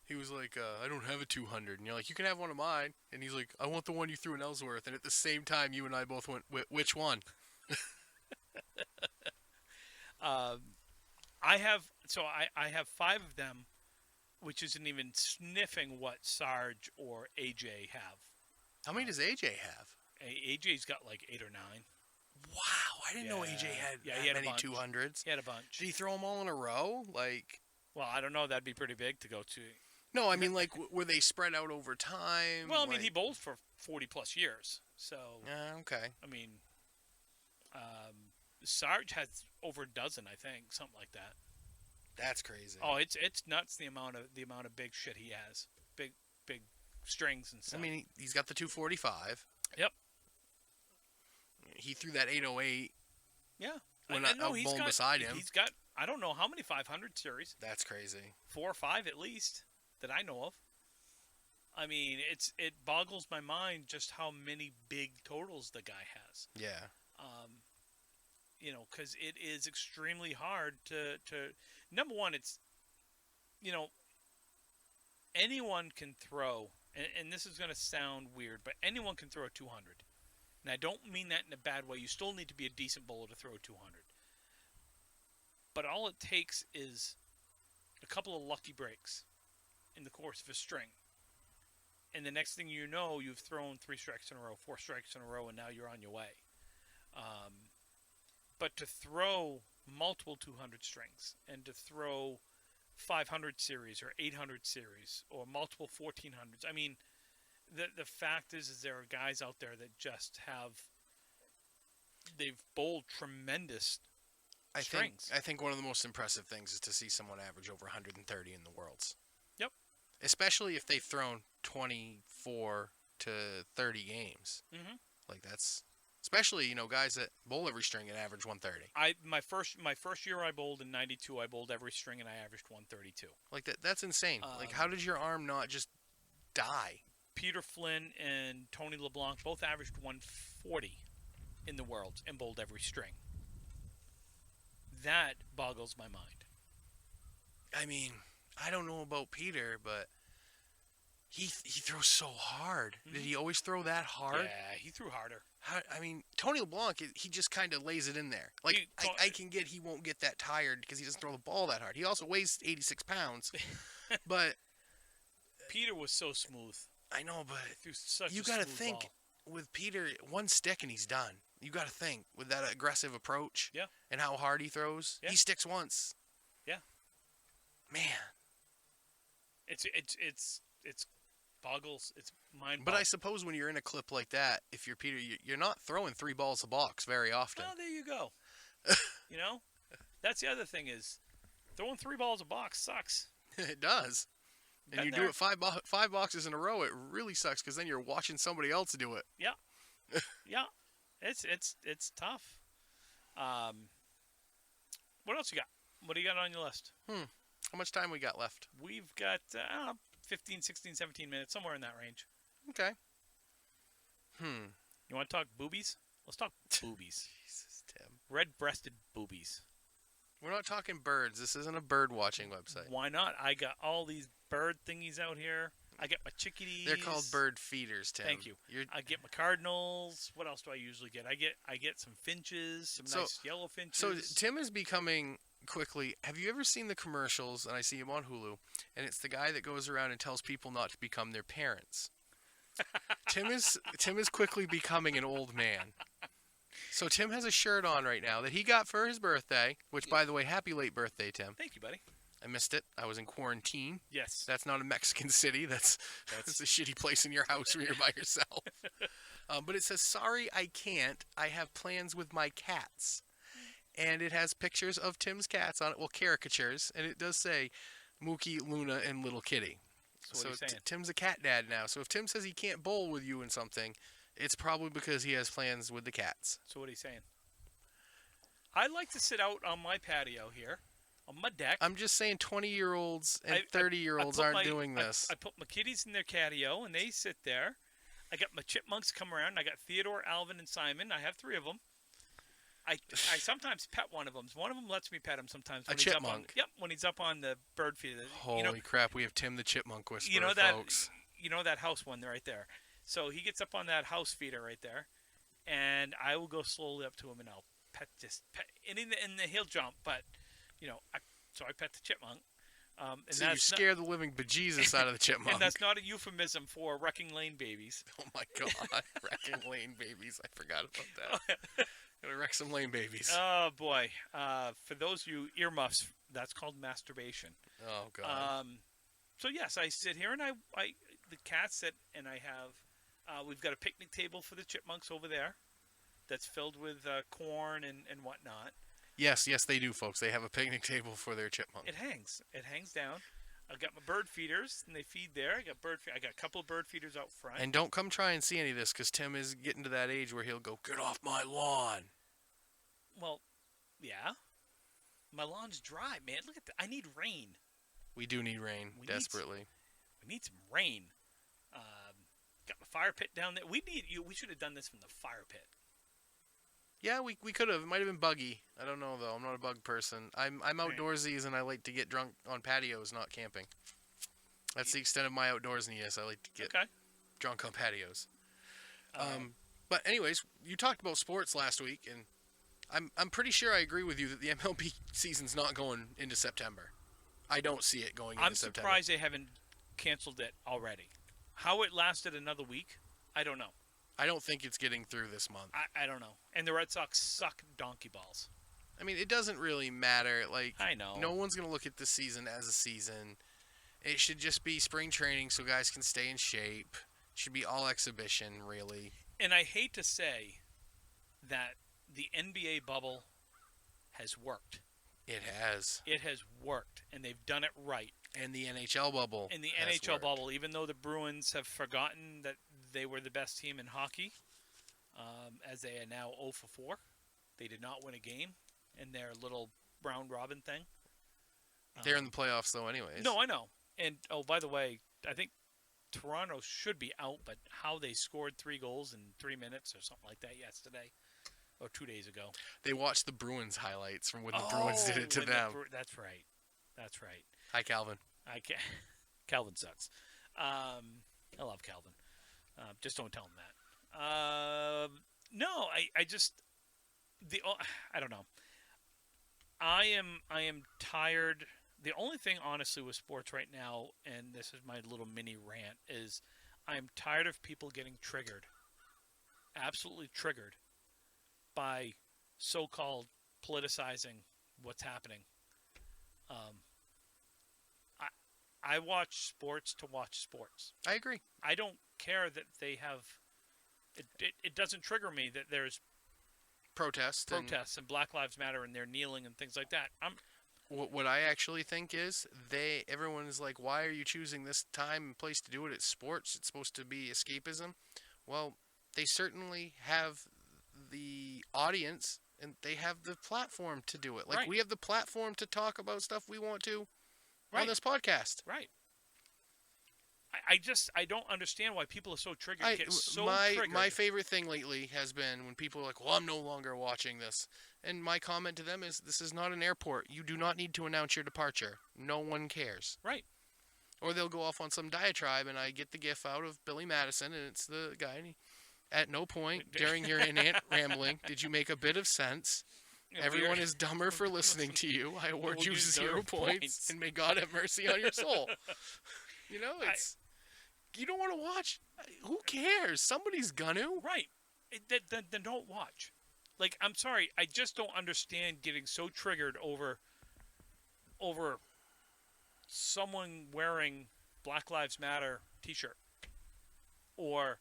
I don't have a 200. And you're like, you can have one of mine. And he's like, I want the one you threw in Ellsworth. And at the same time, you and I both went, which one? I have 5 of them, which isn't even sniffing what Sarge or AJ have. How many does AJ have? AJ's got like 8 or 9. Wow, I didn't know AJ had Yeah, that he had a many bunch. 200s. He had a bunch. Did he throw them all in a row? Like, Well, I don't know. That'd be pretty big to go to. no, I mean, like, were they spread out over time? Well, I mean, like, he bowled for 40 plus years. So, okay. I mean, Sarge has over a dozen, I think, something like that. That's crazy. Oh, it's nuts the amount of big shit he has, big strings and stuff. I mean, he's got the 245. Yep. He threw that 808. Yeah. When I know a bowling beside him. He's got I don't know how many 500 series, That's crazy. 4 or 5 at least that I know of. I mean, it boggles my mind just how many big totals the guy has. Yeah. You know, because it is extremely hard to number one, it's, you know, anyone can throw, and this is going to sound weird, but anyone can throw a 200. And I don't mean that in a bad way. You still need to be a decent bowler to throw a 200. But all it takes is a couple of lucky breaks in the course of a string. And the next thing you know, you've thrown 3 strikes in a row, 4 strikes in a row, and now you're on your way. But to throw multiple 200 strings and to throw 500 series or 800 series or multiple 1400s, I mean, the fact is there are guys out there that just they've bowled tremendous strings. I think one of the most impressive things is to see someone average over 130 in the Worlds. Yep. Especially if they've thrown 24 to 30 games. Mm-hmm. Like, that's... Especially, you know, guys that bowl every string and average 130. My first year I bowled in '92, I bowled every string and I averaged 132. Like, that's insane. Like, how did your arm not just die? Peter Flynn and Tony LeBlanc both averaged 140 in the Worlds and bowled every string. That boggles my mind. I mean, I don't know about Peter, but he throws so hard. Mm-hmm. Did he always throw that hard? Yeah, he threw harder. I mean, Tony LeBlanc, he just kind of lays it in there. Like, I can get he won't get that tired because he doesn't throw the ball that hard. He also weighs 86 pounds. But Peter was so smooth. I know, but He threw such you a got to smooth think ball. with Peter, one stick and he's done. You got to think with that aggressive approach Yeah. and how hard he throws. Yeah. He sticks once. Yeah. Man. It's boggles. It's mind. But I suppose when you're in a clip like that, if you're Peter, you're not throwing 3 balls a box very often. Well, there you go. You know, that's the other thing is throwing 3 balls a box sucks. It does. And Been you there. do it 5 boxes in a row, it really sucks because then you're watching somebody else do it. Yeah, yeah, it's tough. What else you got? What do you got on your list? How much time we got left? We've got 15, 16, 17 minutes, somewhere in that range. Okay. You want to talk boobies? Let's talk boobies. Jesus, Tim. Red-breasted boobies. We're not talking birds. This isn't a bird watching website. Why not? I got all these bird thingies out here. I get my chickadees. They're called bird feeders, Tim. Thank you. I get my cardinals. What else do I usually get? I get some finches, some nice yellow finches. So Tim is becoming quickly. Have you ever seen the commercials? And I see him on Hulu, and it's the guy that goes around and tells people not to become their parents. Tim is quickly becoming an old man. So Tim has a shirt on right now that he got for his birthday. Which, by the way, happy late birthday, Tim. Thank you, buddy. I missed it. I was in quarantine. Yes. That's not a Mexican city. That's a shitty place in your house when you're by yourself. But it says, "Sorry, I can't. I have plans with my cats." And it has pictures of Tim's cats on it. Well, caricatures. And it does say Mookie, Luna, and Little Kitty. So what are you saying? Tim's a cat dad now. So if Tim says he can't bowl with you in something, it's probably because he has plans with the cats. So what are you saying? I like to sit out on my patio here, on my deck. I'm just saying 20-year-olds and 30-year-olds aren't doing this. I put my kitties in their catio, and they sit there. I got my chipmunks come around. I got Theodore, Alvin, and Simon. I have 3 of them. I sometimes pet one of them. One of them lets me pet him sometimes. When A chipmunk? When he's up on the bird feeder. Holy crap, we have Tim the Chipmunk Whisperer, you know that, folks. You know that house one right there. So he gets up on that house feeder right there, and I will go slowly up to him, and I'll pet. And he'll jump, but, so I pet the chipmunk. And So you scare the living bejesus out of the chipmunk. And that's not a euphemism for Wrecking Lane babies. Oh my God, Wrecking Lane babies! I forgot about that. Gonna wreck some lame babies. Oh boy. For those of you earmuffs, that's called masturbation. Oh God. So yes, I sit here and I the cats sit and I have we've got a picnic table for the chipmunks over there that's filled with corn and whatnot. Yes, they do, folks. They have a picnic table for their chipmunk. It hangs down. I've got my bird feeders and they feed there. I got a couple of bird feeders out front. And don't come try and see any of this, because Tim is getting to that age where he'll go, "Get off my lawn." Well, yeah. My lawn's dry, man. Look at that. I need rain. We do need rain desperately. We need some rain. Got my fire pit down there. We should have done this from the fire pit. Yeah, we could have. It might have been buggy. I don't know though. I'm not a bug person. I'm outdoorsy and I like to get drunk on patios, not camping. That's the extent of my outdoorsness. I like to get drunk on patios. But anyways, you talked about sports last week, and I'm pretty sure I agree with you that the MLB season's not going into September. I don't see it going into September. I'm surprised they haven't canceled it already. How it lasted another week, I don't know. I don't think it's getting through this month. I don't know. And the Red Sox suck donkey balls. I mean, it doesn't really matter. Like, I know. No one's going to look at this season as a season. It should just be spring training so guys can stay in shape. It should be all exhibition, really. And I hate to say that the NBA bubble has worked. It has. It has worked, and they've done it right. And the NHL bubble. In the NHL bubble, even though the Bruins have forgotten that they were the best team in hockey, as they are now 0 for 4. They did not win a game in their little round robin thing. They're in the playoffs, though, anyways. No, I know. And, oh, by the way, I think Toronto should be out, but how they scored 3 goals in 3 minutes or something like that yesterday or 2 days ago. They watched the Bruins highlights from when the Bruins did it to them. That's right. That's right. Hi, Calvin. Calvin sucks. I love Calvin. Just don't tell him that. No, I just I don't know. I am tired. The only thing, honestly, with sports right now, and this is my little mini rant, is I'm tired of people getting triggered, absolutely triggered, by so-called politicizing what's happening. I watch sports to watch sports. I agree. I don't care that they have. It doesn't trigger me that there's protests and Black Lives Matter and they're kneeling and things like that. What I actually think is everyone is like, why are you choosing this time and place to do it? It's sports. It's supposed to be escapism. Well, they certainly have the audience and they have the platform to do it. Like, we have the platform to talk about stuff we want to on this podcast. Right. I don't understand why people are so triggered. My favorite thing lately has been when people are like, well, I'm no longer watching this. And my comment to them is, this is not an airport. You do not need to announce your departure. No one cares. Right. Or they'll go off on some diatribe, and I get the gif out of Billy Madison, and it's the guy, and at no point during your rambling did you make a bit of sense. Everyone is dumber for listening to you. I award you 0 points, and may God have mercy on your soul. You know, you don't want to watch. Who cares? Somebody's gonna. Right. Then don't watch. Like, I'm sorry. I just don't understand getting so triggered over someone wearing Black Lives Matter T-shirt. Or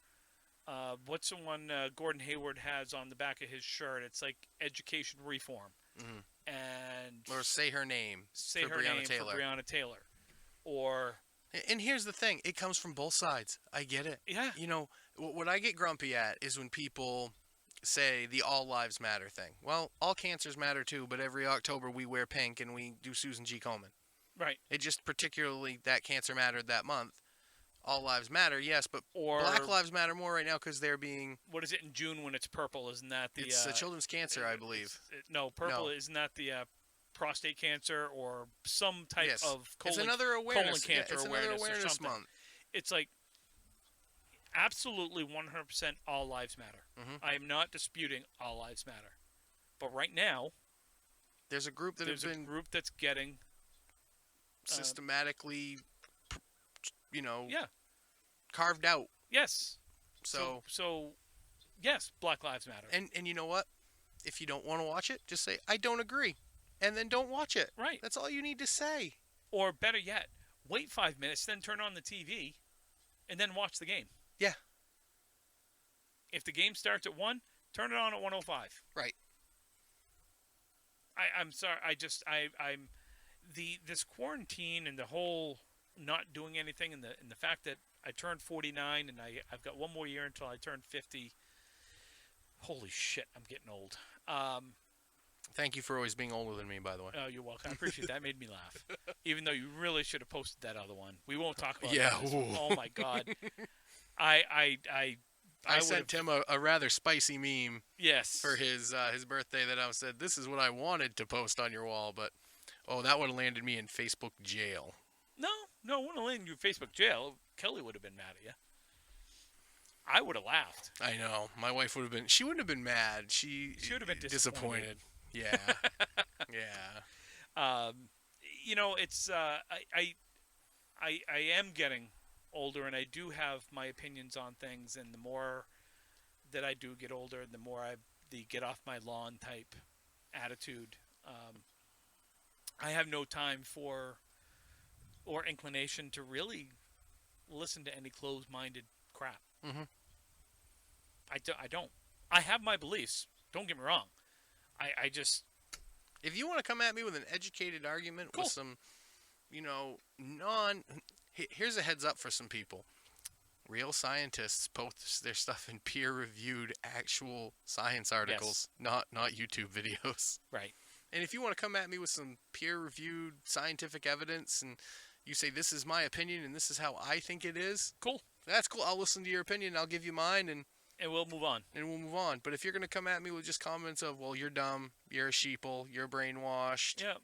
what's the one Gordon Hayward has on the back of his shirt? It's like education reform. Mm-hmm. And or say her name. Say her name for Breonna Taylor. Or... And here's the thing. It comes from both sides. I get it. Yeah. You know, what I get grumpy at is when people say the all lives matter thing. Well, all cancers matter too, but every October we wear pink and we do Susan G. Komen. Right. It just particularly that cancer mattered that month. All lives matter, yes, but Black Lives Matter more right now because they're being... What is it in June when it's purple? Isn't that the... It's children's cancer, I believe. Purple, isn't that the... prostate cancer or some type of colon, it's another awareness. Colon cancer it's awareness another awareness or something. month. It's like absolutely 100% all lives matter. Mm-hmm. I am not disputing all lives matter. But right now, there's a group that's getting systematically, carved out. Yes. So yes, Black Lives Matter. And you know what? If you don't want to watch it, just say, I don't agree. And then don't watch it. Right. That's all you need to say. Or better yet, wait 5 minutes, then turn on the TV, and then watch the game. Yeah. If the game starts at 1, turn it on at 1:05. Right. I'm sorry. I'm this quarantine and the whole not doing anything and the fact that I turned 49 and I've got one more year until I turn 50. Holy shit, I'm getting old. Thank you for always being older than me, by the way. Oh, you're welcome. I appreciate that. It made me laugh. Even though you really should have posted that other one. We won't talk about Yeah. that. Oh my god. I sent Tim a rather spicy meme yes for his birthday that I said, this is what I wanted to post on your wall, but that would have landed me in Facebook jail. No, it wouldn't have landed you in Facebook jail. Kelly would have been mad at you. I would have laughed. I know. My wife would have been. She wouldn't have been mad. She would have been disappointed. Yeah. Yeah. It's I am getting older, and I do have my opinions on things. And the more that I do get older, the more the get off my lawn type attitude. I have no time for or inclination to really listen to any closed-minded crap. Mm-hmm. I don't. I have my beliefs. Don't get me wrong. I just... If you want to come at me with an educated argument Cool. with some, here's a heads up for some people. Real scientists post their stuff in peer-reviewed actual science articles, not YouTube videos. Right. And if you want to come at me with some peer-reviewed scientific evidence and you say, this is my opinion and this is how I think it is, Cool. that's cool. I'll listen to your opinion. I'll give you mine and we'll move on. But if you're going to come at me with just comments of, well, you're dumb, you're a sheeple, you're brainwashed, Yeah.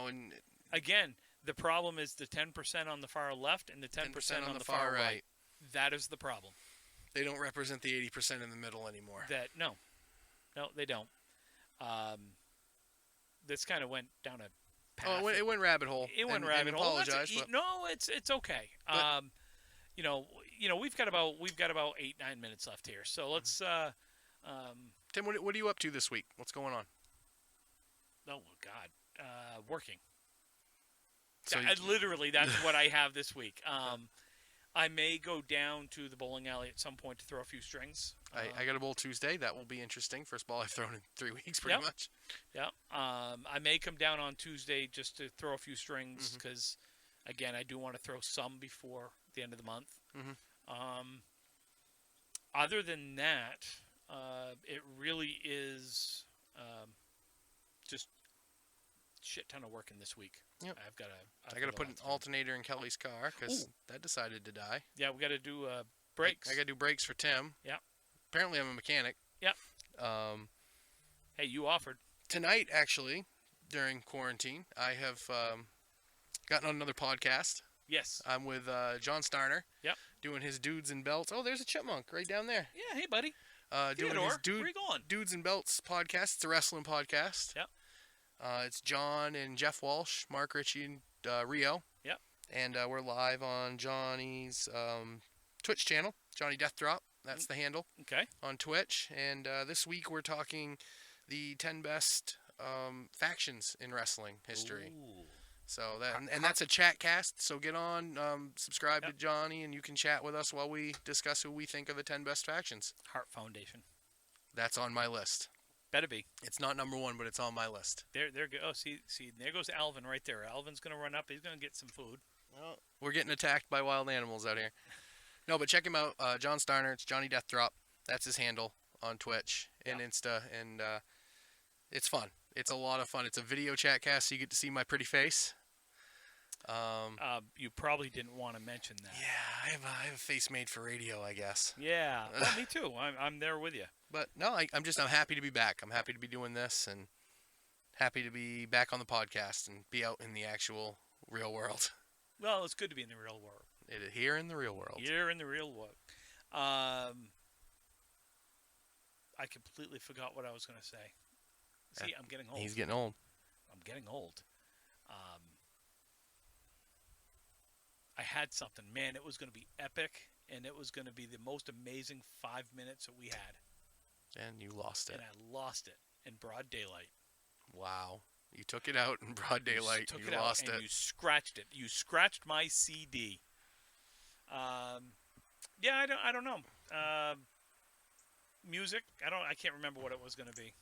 And Again, the problem is the 10% on the far left and the 10% on the far right. That is the problem. They don't represent the 80% in the middle anymore. No, they don't. This kind of went down a path. Oh, it went rabbit hole. It went rabbit hole. Apologize. No, it's okay. But, we've got about 8-9 minutes left here. So let's. Tim, what are you up to this week? What's going on? Oh God, working. So Literally, that's what I have this week. I may go down to the bowling alley at some point to throw a few strings. I got a bowl Tuesday. That will be interesting. First ball I've thrown in 3 weeks, pretty much. Yeah. I may come down on Tuesday just to throw a few strings because, again, I do want to throw some before the end of the month. Mm-hmm. Other than that, it really is just shit ton of working this week. Yep. I got to put an alternator in Kelly's car because that decided to die. Yeah, we got to do brakes. I got to do brakes for Tim. Yeah. Apparently, I'm a mechanic. Yep. Hey, you offered. Tonight, actually, during quarantine, I have gotten on another podcast. Yes. I'm with John Starner. Yep. Doing his Dudes and Belts. Oh, there's a chipmunk right down there. Yeah, hey, buddy. Doing Theodore, his where are you going? Dudes and Belts podcast. It's a wrestling podcast. Yep. It's John and Jeff Walsh, Mark Ritchie, and Rio. Yep. And we're live on Johnny's Twitch channel, Johnny Death Drop. That's the handle. Okay. On Twitch. And this week we're talking the 10 best factions in wrestling history. Ooh. So that's a chat cast. So get on, subscribe to Johnny, and you can chat with us while we discuss who we think are the 10 best factions. Heart Foundation. That's on my list. Better be. It's not number 1, but it's on my list. There go. Oh, see, there goes Alvin right there. Alvin's gonna run up. He's gonna get some food. Well, we're getting attacked by wild animals out here. No, but check him out, John Starner. It's Johnny Death Drop. That's his handle on Twitch and Insta, and it's fun. It's a lot of fun. It's a video chat cast, so you get to see my pretty face. You probably didn't want to mention that. Yeah, I have a face made for radio, I guess. Yeah, well, me too. I'm there with you. But no, I'm happy to be back. I'm happy to be doing this and happy to be back on the podcast and be out in the actual real world. Well, it's good to be in the real world. Here in the real world. Here in the real world. I completely forgot what I was going to say. See, I'm getting old. He's getting old. I'm getting old. I had something. Man, it was going to be epic, and it was going to be the most amazing 5 minutes that we had. And you lost it. and I lost it in broad daylight. Wow. You took it out in broad daylight. Took You it out lost and it. you scratched it. You scratched my CD. Yeah, I don't know. Music, I can't remember what it was going to be.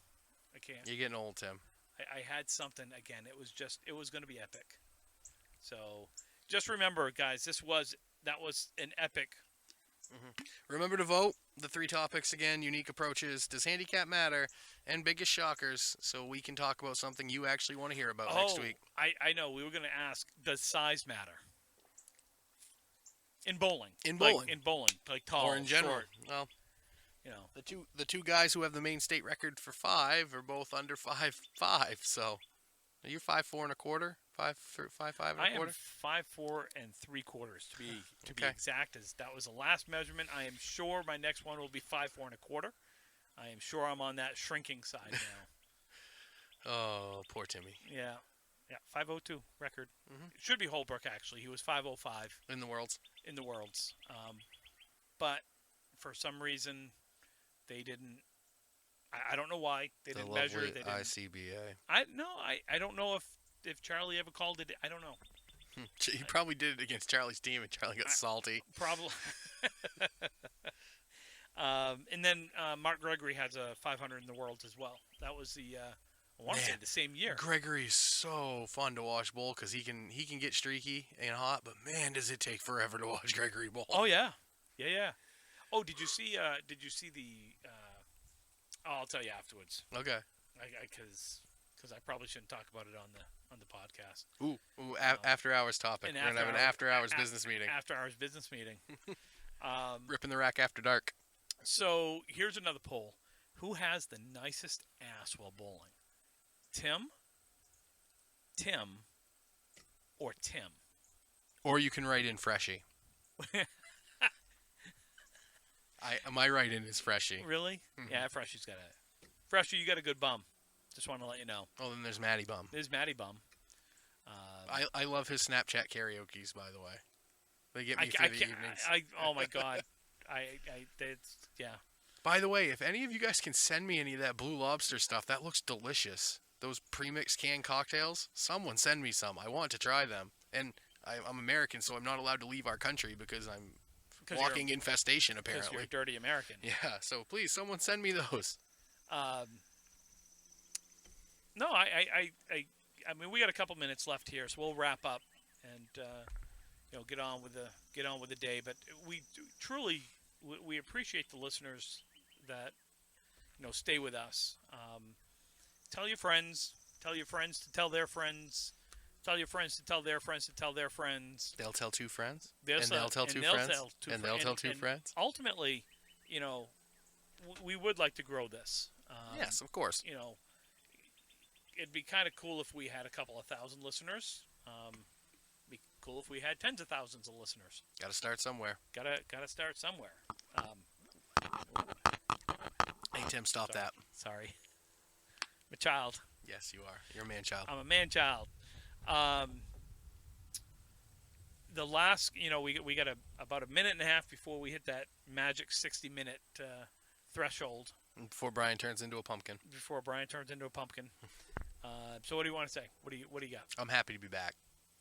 I can't. You're getting old, Tim. I had something again. It was going to be epic. So just remember, guys, that was an epic. Remember to vote. The 3 topics again: unique approaches, does handicap matter, and biggest shockers, so we can talk about something you actually want to hear about next week. I know. We were going to ask, does size matter? In bowling. In bowling. In bowling. Like tall, Or in general. short. Well, You know. the two guys who have the main state record for 5 are both under 5'5". So, are you 5'4" and a quarter? 5'5" and a I quarter? am 5'4" and 3/4 to be Okay. exact. As that was the last measurement. I am sure my next one will be 5'4" and a quarter. I am sure I'm on that shrinking side now. Oh, poor Timmy. Yeah. 502 record. Mhm. It should be Holbrook actually. He was 505 In the worlds. in the worlds. But for some reason they didn't. I don't know why they The didn't measure. lovely They didn't. ICBA. I don't know if Charlie ever called it. I don't know. He probably did it against Charlie's team, and Charlie got salty. Probably. And then Mark Gregory has a 500 in the world as well. That was I want to say Man, the same year. Gregory's so fun to watch bowl because he can get streaky and hot, but man, does it take forever to watch Gregory bowl. Oh yeah. Oh, did you see the? I'll tell you afterwards. Okay. Because I probably shouldn't talk about it on the podcast. Ooh, after hours topic. We're gonna have an after hours business meeting. After hours business meeting. Ripping the rack after dark. So here's another poll: who has the nicest ass while bowling? Tim, or Tim? Or you can write in Freshie. My write in is Freshie. Really? Mhm. Yeah, Freshie, you got a good bum. Just want to let you know. Oh, then there's Matty Bum. There's Matty Bum. I love his Snapchat karaoke's, by the way. They get me through the evenings. Oh my god. Yeah. By the way, if any of you guys can send me any of that Blue Lobster stuff, that looks delicious. Those pre-mixed canned cocktails, someone send me some. I want to try them. And I'm American, so I'm not allowed to leave our country because I'm walking infestation, Because apparently. you're a dirty American. Yeah, so please, someone send me those. No, I mean we got a couple minutes left here, so we'll wrap up and get on with the day. But we truly we appreciate the listeners that stay with us. Tell your friends. Tell your friends to tell their friends. Tell your friends to tell their friends to tell their friends. They'll tell 2 friends. They'll tell 2 friends. Ultimately, we would like to grow this. Yes, of course. It'd be kind of cool if we had a couple of thousand listeners. Be cool if we had tens of thousands of listeners. Got to start somewhere. Gotta start somewhere. Hey, Tim, stop that. Sorry. I'm a child. Yes, you are. You're a man-child. I'm a man-child. The last, we got about a minute and a half before we hit that magic 60-minute threshold. Before Brian turns into a pumpkin. Before Brian turns into a pumpkin. So what do you want to say? What do you got? I'm happy to be back.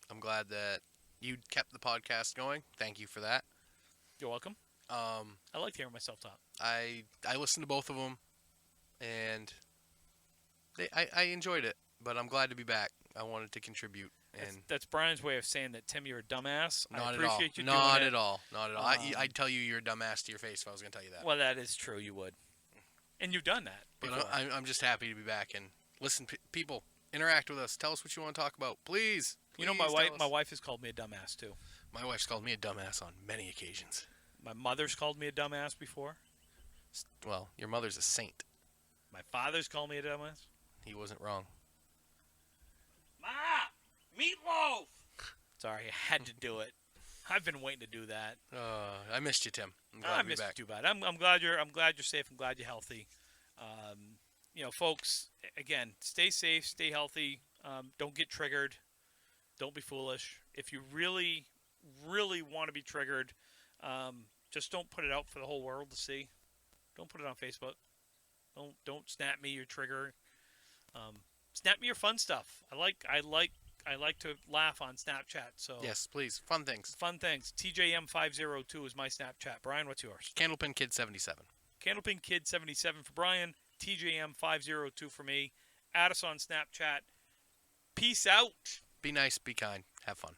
I'm glad that you kept the podcast going. Thank you for that. You're welcome. I like hearing myself talk. I listened to both of them, and I enjoyed it. But I'm glad to be back. I wanted to contribute. And That's Brian's way of saying that, Tim, you're a dumbass. I not appreciate you doing Not it. at all. Not at all. I'd tell you you're a dumbass to your face if I was going to tell you that. Well, that is true. You would. And you've done that But before. I'm just happy to be back. And listen, people, interact with us. Tell us what you want to talk about. Please. My Please wife. tell us. My wife has called me a dumbass too. My wife's called me a dumbass on many occasions. My mother's called me a dumbass before. Well, your mother's a saint. My father's called me a dumbass. He wasn't wrong. Ma, meatloaf. Sorry, I had to do it. I've been waiting to do that. I missed you, Tim. I'm glad I to be missed back. you too bad. I'm glad you're safe. I'm glad you're healthy. Folks, again, stay safe, stay healthy. Don't get triggered. Don't be foolish. If you really, really want to be triggered, just don't put it out for the whole world to see. Don't put it on Facebook. Don't snap me your trigger. Snap me your fun stuff. I like to laugh on Snapchat. So Yes, please. Fun things. fun things. TJM502 is my Snapchat. Brian, what's yours? Candlepin Kid 77. Candlepin Kid 77 for Brian. TJM502 for me. Add us on Snapchat. Peace out. Be nice. Be kind. Have fun.